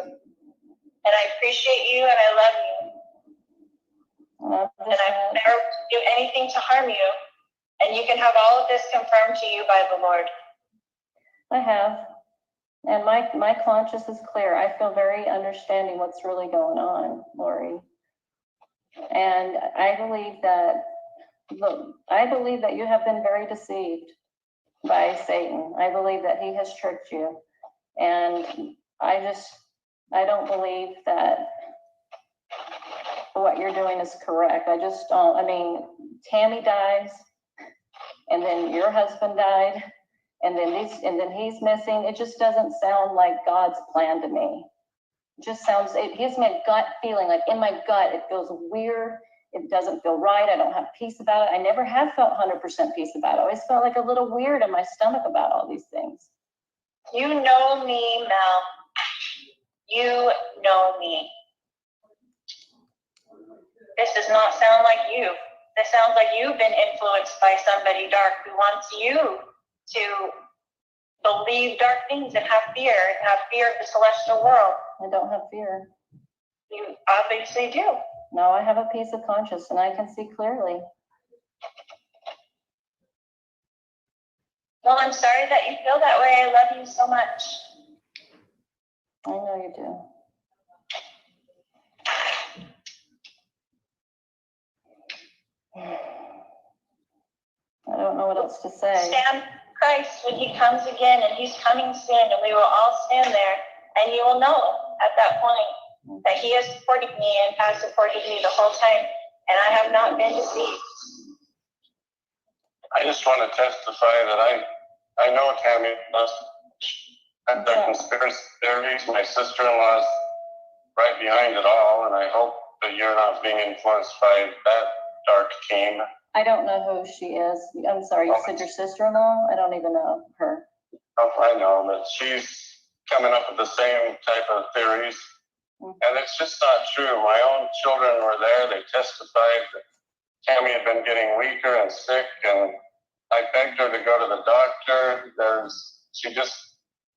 And I appreciate you, and I love you. And I would never do anything to harm you. And you can have all of this confirmed to you by the Lord. I have. And my conscience is clear. I feel very understanding what's really going on, Lori. And I believe that you have been very deceived by Satan. I believe that he has tricked you. And I don't believe that what you're doing is correct. I just don't. I mean, Tammy dies, and then your husband died, and then he's missing. It just doesn't sound like God's plan to me. It just sounds, here's my gut feeling, like in my gut, it feels weird. It doesn't feel right. I don't have peace about it. I never have felt 100% peace about it. I always felt like a little weird in my stomach about all these things. You know me, Mel. You know me. This does not sound like you. This sounds like you've been influenced by somebody dark who wants you to believe dark things and have fear of the celestial world. I don't have fear. You obviously do. No, I have a peace of conscience and I can see clearly. Well, I'm sorry that you feel that way. I love you so much. I know you do. I don't know what else to say. Stand Christ when he comes again, and he's coming soon, and we will all stand there, and you will know at that point that he has supported me and has supported me the whole time, and I have not been deceived. I just want to testify that I know Tammy and the conspiracy theories. My sister-in-law's right behind it all, and I hope that you're not being influenced by that dark team. I don't know who she is. I'm sorry, you said your sister-in-law? I don't even know her. Oh, I know, but she's coming up with the same type of theories. And it's just not true. My own children were there. They testified that Tammy had been getting weaker and sick, and I begged her to go to the doctor.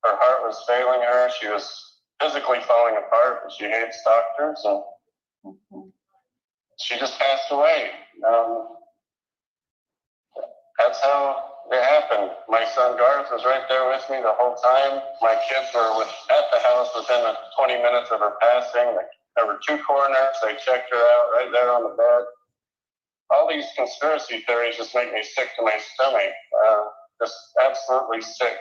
Her heart was failing her. She was physically falling apart, but she hates doctors, and she just passed away. That's how it happened. My son Garth was right there with me the whole time. My kids were at the house within 20 minutes of her passing. There were 2 coroners. They checked her out right there on the bed. All these conspiracy theories just make me sick to my stomach. Just absolutely sick.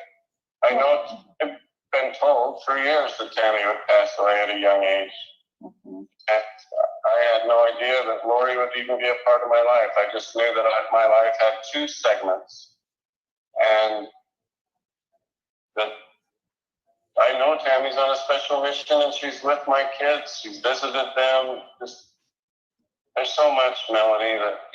I know I've been told for years that Tammy would pass away at a young age. And I had no idea that Lori would even be a part of my life. I just knew that my life had 2 segments. And that I know Tammy's on a special mission and she's with my kids. She's visited them. There's so much, Melanie, that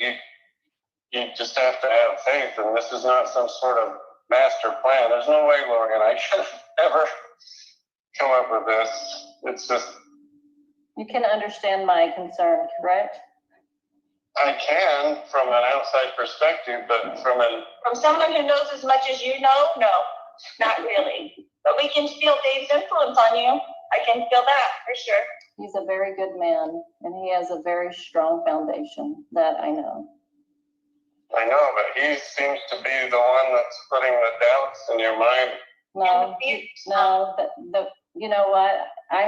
you just have to have faith. And this is not some sort of master plan. There's no way Lori and I could have ever come up with this. It's just... You can understand my concern, correct? I can from an outside perspective, but from someone who knows as much as you know, no, not really. But we can feel Dave's influence on you. I can feel that for sure. He's a very good man, and he has a very strong foundation, that I know. I know, but he seems to be the one that's putting the doubts in your mind. No, you know what? I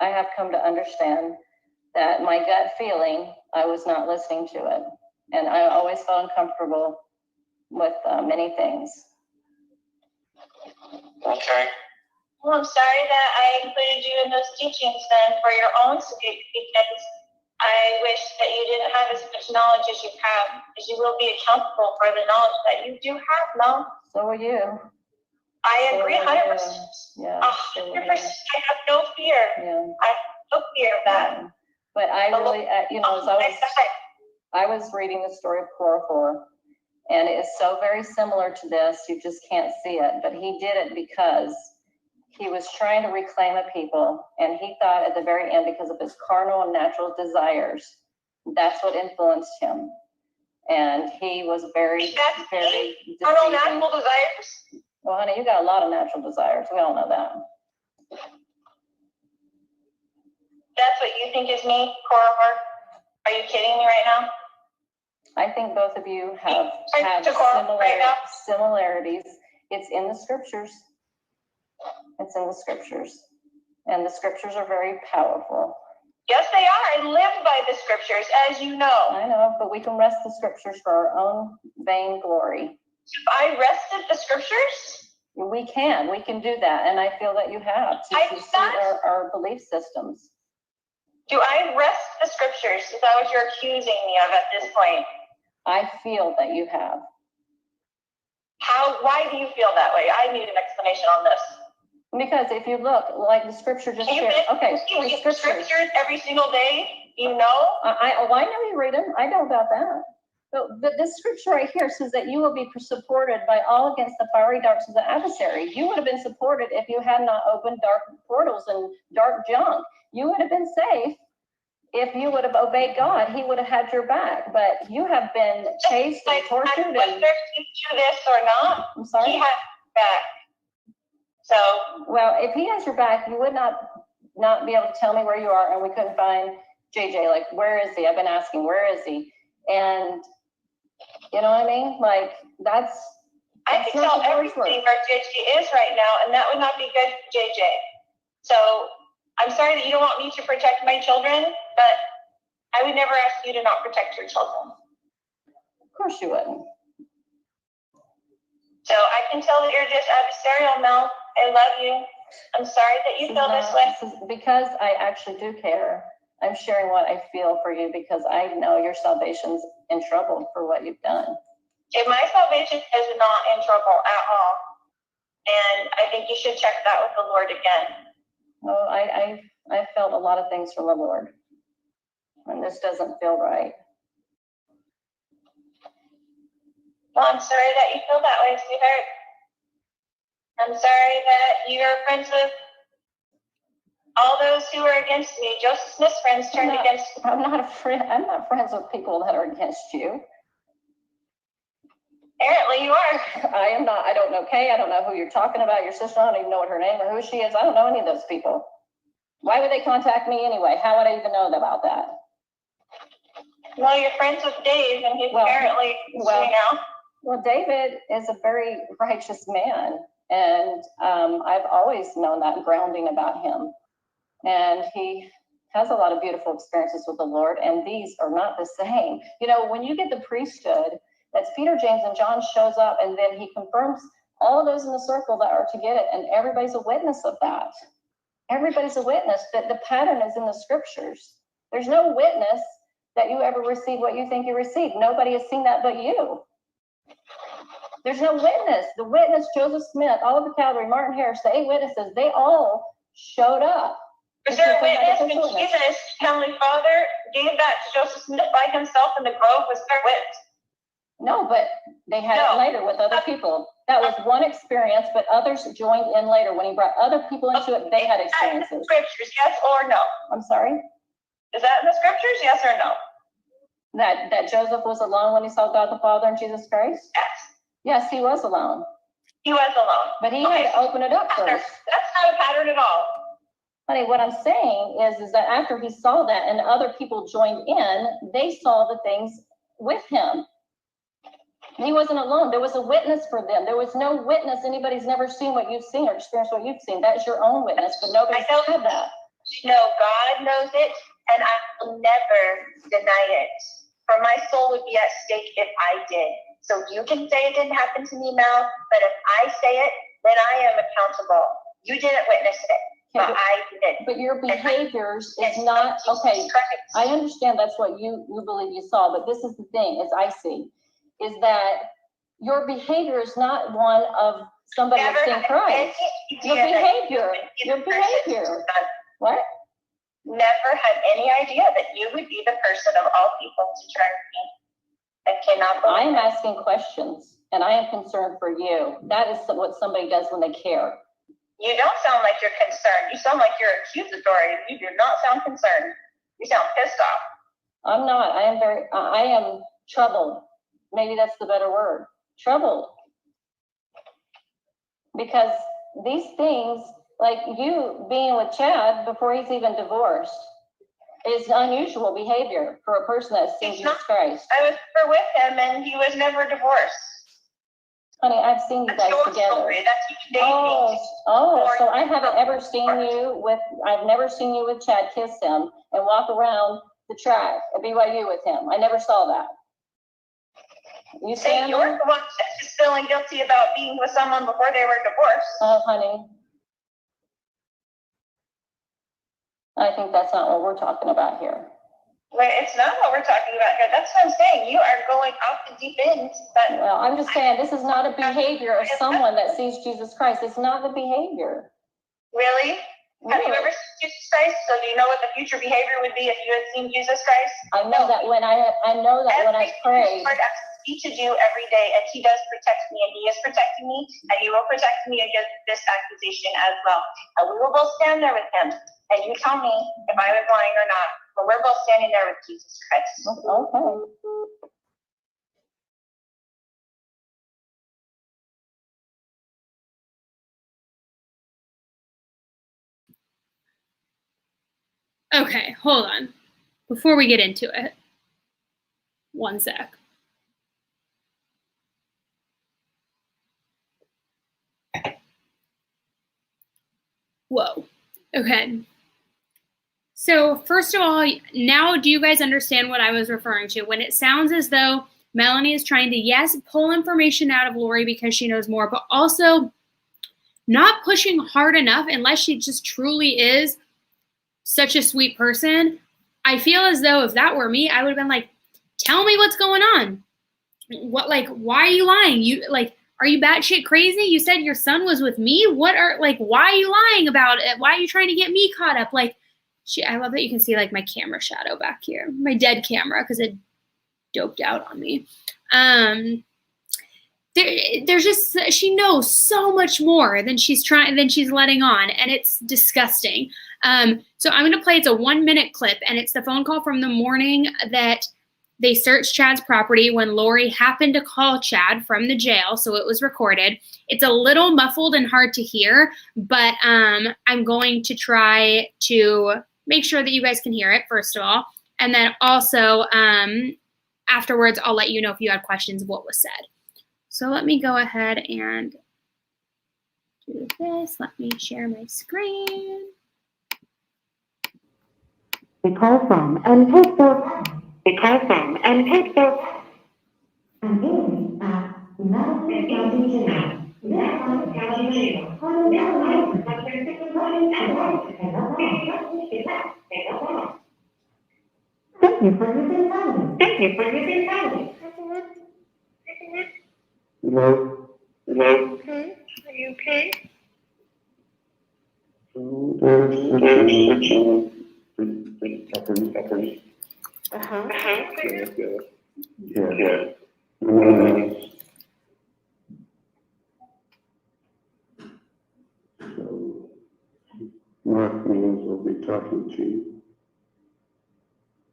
have come to understand that my gut feeling, I was not listening to it. And I always felt uncomfortable with many things. Okay. Well, I'm sorry that I included you in those teachings then for your own sake, because I wish that you didn't have as much knowledge as you have, because you will be accountable for the knowledge that you do have, Mel. So are you. I agree 100%. Yeah. 100%. I have no fear. Yeah. I have no fear of that. Yeah. But I really, as I was reading the story of Chloroform, and it is so very similar to this, you just can't see it. But he did it because he was trying to reclaim a people, and he thought at the very end, because of his carnal and natural desires, that's what influenced him. And he was very deceiving. Carnal natural desires? Well, honey, you got a lot of natural desires. We all know that. That's what you think is me, Cora? Are you kidding me right now? I think both of you have similarities. It's in the scriptures. It's in the scriptures. And the scriptures are very powerful. Yes, they are. I live by the scriptures, as you know. I know, but we can wrest the scriptures for our own vain glory. If I wrested the scriptures? We can do that. And I feel that you have to suit our belief systems. Do I wrest the scriptures? Is that what you're accusing me of at this point? I feel that you have. Why do you feel that way? I need an explanation on this. Because if you look, like the scripture just shared. Okay, the scriptures every single day, you know? I know you read them. I know about that. But this scripture right here says that you will be supported by all against the fiery darts of the adversary. You would have been supported if you had not opened dark portals and dark junk. You would have been safe if you would have obeyed God. He would have had your back. But you have been chased and tortured. Whether you do this or not, I'm sorry? He has your back. So, well, if he has your back, you would not be able to tell me where you are, and we couldn't find JJ. Like, where is he? I've been asking, where is he? And you know what I mean? Like, that's I can tell everything where JJ is right now, and that would not be good for JJ. So I'm sorry that you don't want me to protect my children, but I would never ask you to not protect your children. Of course you wouldn't. So I can tell that you're just adversarial, Mel. I love you. I'm sorry that you feel this way. Because I actually do care. I'm sharing what I feel for you because I know your salvation's in trouble for what you've done. If my salvation is not in trouble at all, and I think you should check that with the Lord again. Well, I felt a lot of things from the Lord, and this doesn't feel right. Well, I'm sorry that you feel that way, sweetheart. I'm sorry that you're friends with all those who are against me. Joseph Smith's friends turned against me. I'm not friends with people that are against you. Apparently you are. I am not. I don't know Kay. I don't know who you're talking about. Your sister. I don't even know what her name or who she is. I don't know any of those people. Why would they contact me anyway? How would I even know about that? Well, you're friends with Dave, and he's apparently now. Well, David is a very righteous man, and I've always known that grounding about him. And he has a lot of beautiful experiences with the Lord, and these are not the same. You know, when you get the priesthood, that's Peter, James, and John shows up, and then he confirms all of those in the circle that are to get it, and everybody's a witness of that. Everybody's a witness that the pattern is in the scriptures. There's no witness that you ever receive what you think you received. Nobody has seen that but you. There's no witness. The witness, Joseph Smith, Oliver Cowdery, Martin Harris, the 8 witnesses, they all showed up. Was there a witness when Jesus, Heavenly Father, gave that to Joseph Smith by himself in the grove? Was there a witness? No, but they had it later with other people. That was one experience, but others joined in later. When he brought other people into it, they had experiences. In the scriptures, yes or no? I'm sorry? Is that in the scriptures, yes or no? That Joseph was alone when he saw God the Father and Jesus Christ? Yes. Yes, he was alone. He was alone. But he had to open it up first. That's not a pattern at all. Honey, what I'm saying is that after he saw that and other people joined in, they saw the things with him. He wasn't alone. There was a witness for them. There was no witness. Anybody's never seen what you've seen or experienced what you've seen. That's your own witness, but nobody said that. No, God knows it, and I will never deny it. For my soul would be at stake if I did. So you can say it didn't happen to me, Mel, but if I say it, then I am accountable. You didn't witness it, but I did. But your behaviors is not, okay, I understand that's what you believe you saw, but this is the thing, as I see, is that your behavior is not one of somebody who's seen Christ. Your behavior. What? Never had any idea that you would be the person of all people to turn to me. I cannot believe I am asking questions, and I am concerned for you. That is what somebody does when they care. You don't sound like you're concerned. You sound like you're accusatory. You do not sound concerned. You sound pissed off. I'm not. I am troubled. Maybe that's the better word. Troubled. Because these things, like you being with Chad before he's even divorced, It's unusual behavior for a person that's seen Jesus Christ. I was never with him, and he was never divorced. Honey, I've seen you guys together. Story. That's you dating. So I haven't ever seen you with, I've never seen you with Chad kiss him and walk around the track at BYU with him. I never saw that. You say you're the one that's feeling guilty about being with someone before they were divorced. Oh, honey. I think that's not what we're talking about here. Wait, it's not what we're talking about here. That's what I'm saying. You are going off the deep end. But well, I'm just saying this is not a behavior of someone that sees Jesus Christ. It's not the behavior. Really? Have you ever seen Jesus Christ? So do you know what the future behavior would be if you had seen Jesus Christ? I know that when I prayed. He to do every day, and he does protect me, and he is protecting me, and he will protect me against this accusation as well. And we will both stand there with him, and you tell me if I was lying or not, but we're both standing there with Jesus Christ. Okay. Okay, hold on. Before we get into it, one sec. Whoa. Okay. So first of all, now do you guys understand what I was referring to? When it sounds as though Melanie is trying to, yes, pull information out of Lori because she knows more, but also not pushing hard enough unless she just truly is such a sweet person. I feel as though if that were me, I would have been like, tell me what's going on. What, like, why are you lying? Are you batshit crazy? You said your son was with me? Why are you lying about it? Why are you trying to get me caught up? I love that you can see my camera shadow back here, my dead camera, because it doped out on me. There's just, she knows so much more than she's letting on, and it's disgusting. So I'm gonna play, it's a 1-minute clip, and it's the phone call from the morning that they searched Chad's property when Lori happened to call Chad from the jail, so it was recorded. It's a little muffled and hard to hear, but I'm going to try to make sure that you guys can hear it, first of all. And then also, afterwards, I'll let you know if you had questions of what was said. So let me go ahead and do this. Let me share my screen. We call from and Facebook. We call from and Facebook. And this Melanie Thank you for using silence. Thank you for using silence. Hello? Hello? Okay. Are you okay? Yeah. So, Mark Mills will be talking to you.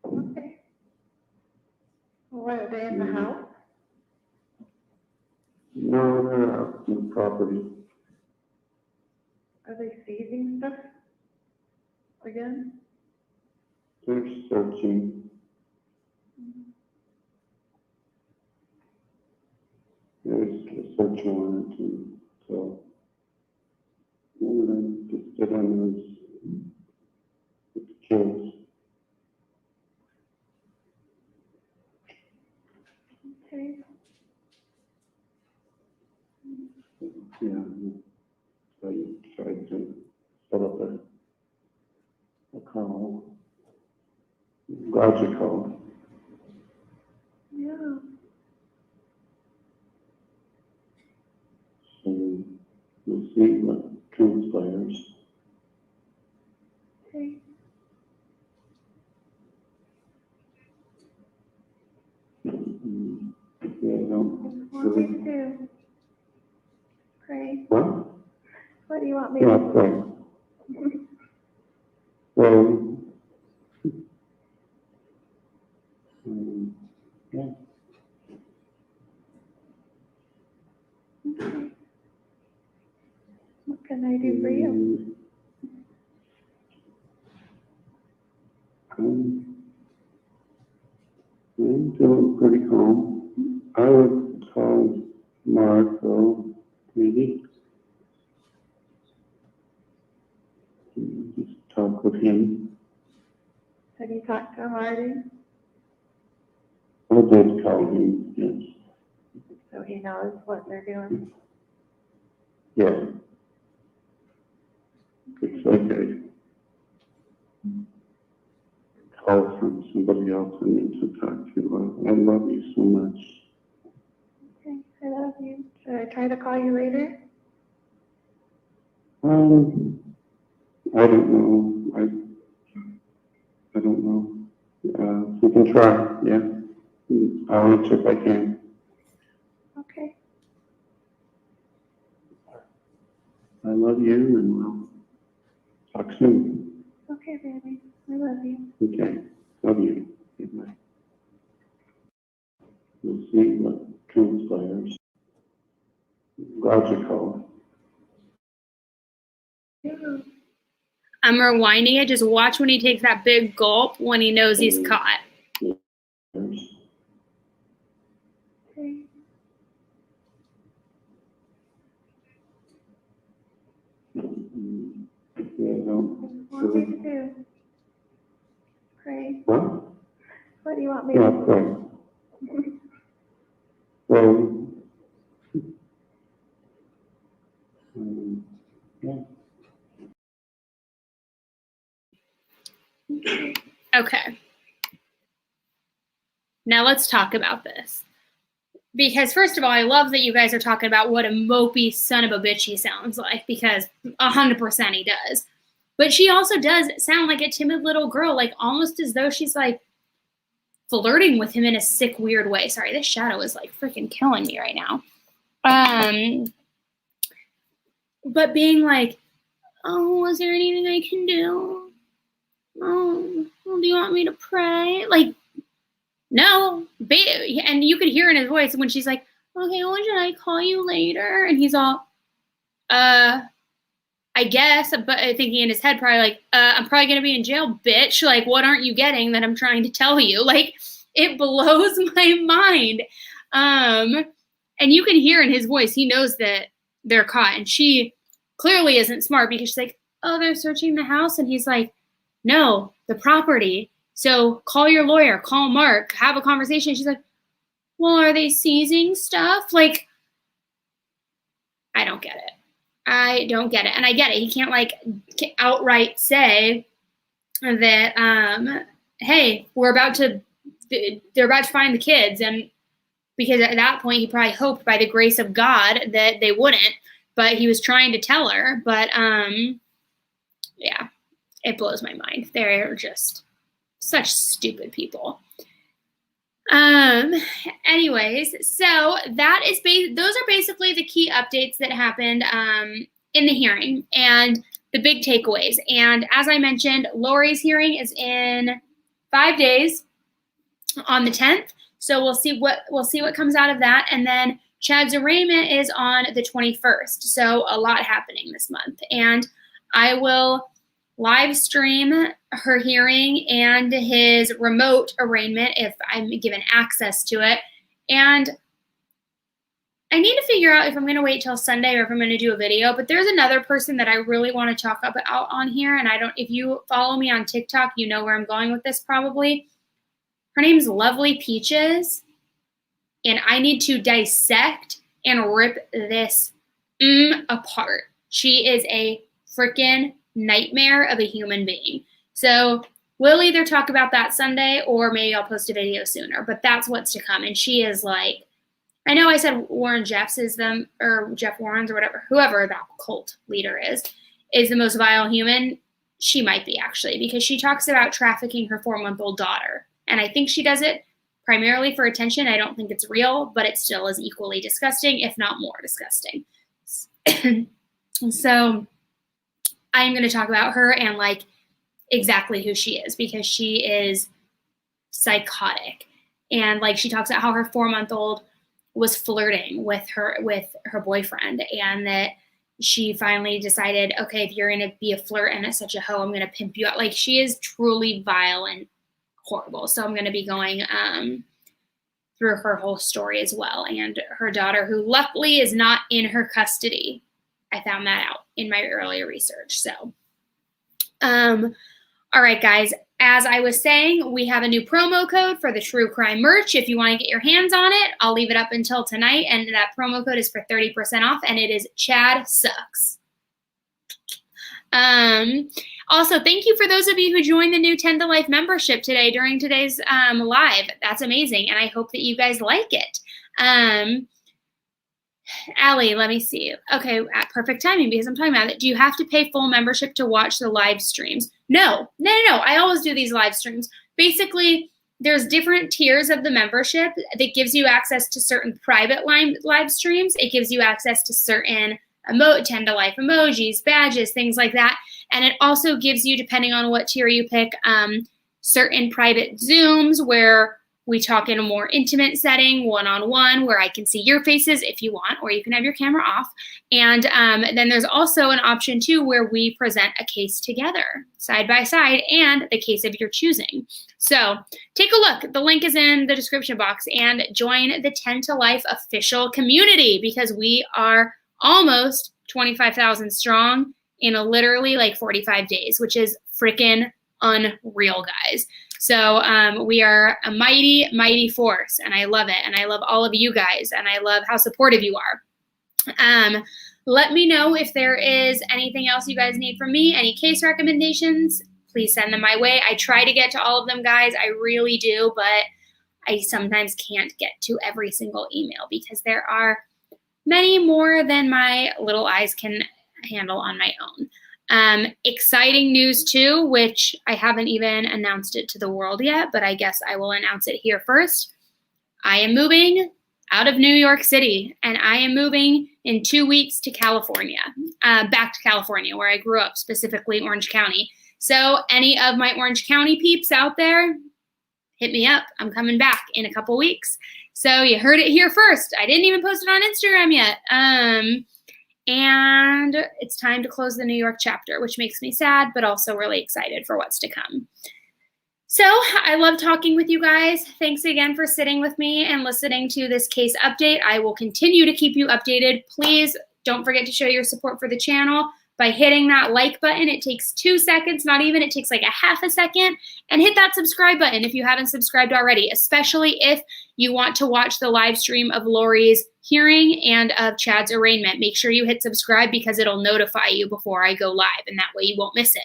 Okay. What, are they in the house? No, they're out in the property. Are they seizing stuff again? They're searching. There's a search warrant, and so we're gonna just sit on this with the kids. Okay. Yeah, so you tried to set up a call. Glad you called. Yeah. So we'll see what transpires. Okay. Yeah, don't. What do you want me to do? Pray. What? What do you want me Yeah, to do? pray. So, yeah. Okay. What can I do for you? I'm feeling pretty calm. I would call Mark, though, maybe. Just talk with him. Have you talked to him already? I did call him, yes. So he knows what they're doing? Yeah. It's okay. Call from somebody else I need to talk to. I love you so much. Okay, I love you. Should I try to call you later? I don't know. I don't know. You can try, yeah. I'll answer if I can. Okay. I love you, and we'll talk soon. Okay, baby. I love you. Okay, love you. Good night. We'll see what transpires. Glad you called. I'm rewinding it. Just watch when he takes that big gulp when he knows he's caught. Okay. Yeah, no. What do you want me to do? Pray. What? What do you want me Yeah, to do? right. Well, yeah. Okay. Now let's talk about this. Because first of all, I love that you guys are talking about what a mopey son of a bitch he sounds like, because 100% he does. But she also does sound like a timid little girl, like almost as though she's like flirting with him in a sick, weird way. Sorry, this shadow is like freaking killing me right now. But being like, oh, is there anything I can do? Oh, well, do you want me to pray? Like, no. And you could hear in his voice when she's like, okay, well, should I call you later? And he's all, I guess, but thinking in his head probably like, I'm probably going to be in jail, bitch. Like, what aren't you getting that I'm trying to tell you? Like, it blows my mind. And you can hear in his voice, he knows that they're caught. And she clearly isn't smart because she's like, oh, they're searching the house. And he's like, no, the property. So call your lawyer, call Mark, have a conversation. She's like, well, are they seizing stuff? Like, I don't get it. I don't get it. And I get it. He can't like outright say that, hey, they're about to find the kids. And because at that point he probably hoped by the grace of God that they wouldn't, but he was trying to tell her. But yeah, it blows my mind. They're just such stupid people. Anyways, so that is those are basically the key updates that happened in the hearing and the big takeaways. And as I mentioned, Lori's hearing is in 5 days on the 10th. So we'll see what comes out of that. And then Chad's arraignment is on the 21st. So a lot happening this month. And I will live stream her hearing and his remote arraignment if I'm given access to it. And I need to figure out if I'm going to wait till Sunday or if I'm going to do a video. But there's another person that I really want to talk about on here. And if you follow me on TikTok, you know where I'm going with this probably. Her name's Lovely Peaches. And I need to dissect and rip this apart. She is a freaking nightmare of a human being. So we'll either talk about that Sunday or maybe I'll post a video sooner, but that's what's to come. And she is like, I know I said Warren Jeffs is or Jeff Warren's or whatever, whoever that cult leader is the most vile human. She might be actually, because she talks about trafficking her 4-month-old daughter. And I think she does it primarily for attention. I don't think it's real, but it still is equally disgusting, if not more disgusting. So I'm going to talk about her and like exactly who she is, because she is psychotic. And like she talks about how her 4-month-old was flirting with her boyfriend, and that she finally decided, okay, if you're going to be a flirt and such a hoe, I'm going to pimp you out. Like, she is truly vile and horrible. So I'm going to be going through her whole story as well. And her daughter, who luckily is not in her custody. I found that out in my earlier research. So, all right, guys. As I was saying, we have a new promo code for the True Crime merch. If you want to get your hands on it, I'll leave it up until tonight. And that promo code is for 30% off, and it is Chad Sucks. Also, thank you for those of you who joined the new 10 to Life membership today during today's live. That's amazing, and I hope that you guys like it. Allie, let me see. Okay, at perfect timing because I'm talking about it. Do you have to pay full membership to watch the live streams? No. I always do these live streams. Basically, there's different tiers of the membership that gives you access to certain private live streams. It gives you access to certain 10 to Life emojis, badges, things like that. And it also gives you, depending on what tier you pick, certain private Zooms where we talk in a more intimate setting, one-on-one, where I can see your faces if you want, or you can have your camera off. And then there's also an option, too, where we present a case together, side by side, and the case of your choosing. So take a look. The link is in the description box, and join the 10 to Life official community because we are almost 25,000 strong in literally like 45 days, which is freaking unreal, guys. So we are a mighty, mighty force, and I love it, and I love all of you guys, and I love how supportive you are. Let me know if there is anything else you guys need from me, any case recommendations, please send them my way. I try to get to all of them, guys. I really do, but I sometimes can't get to every single email because there are many more than my little eyes can handle on my own. Exciting news too, which I haven't even announced it to the world yet, but I guess I will announce it here first. I am moving out of New York City, and I am moving in 2 weeks to California, back to California, where I grew up, specifically Orange County. So any of my Orange County peeps out there, hit me up. I'm coming back in a couple weeks. So you heard it here first. I didn't even post it on Instagram yet. And it's time to close the New York chapter, which makes me sad, but also really excited for what's to come. So I love talking with you guys. Thanks again for sitting with me and listening to this case update. I will continue to keep you updated. Please don't forget to show your support for the channel by hitting that like button. It takes 2 seconds, not even. It takes like a half a second. And hit that subscribe button if you haven't subscribed already, especially if you want to watch the live stream of Lori's hearing and of Chad's arraignment. Make sure you hit subscribe because it'll notify you before I go live, and that way you won't miss it.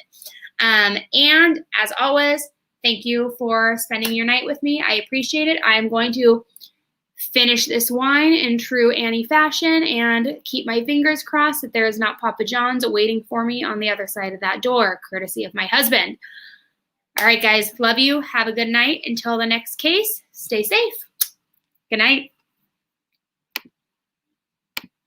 And as always, thank you for spending your night with me. I appreciate it. I'm going to finish this wine in true Annie fashion and keep my fingers crossed that there is not Papa John's waiting for me on the other side of that door, courtesy of my husband. All right, guys, love you. Have a good night. Until the next case, stay safe. Good night.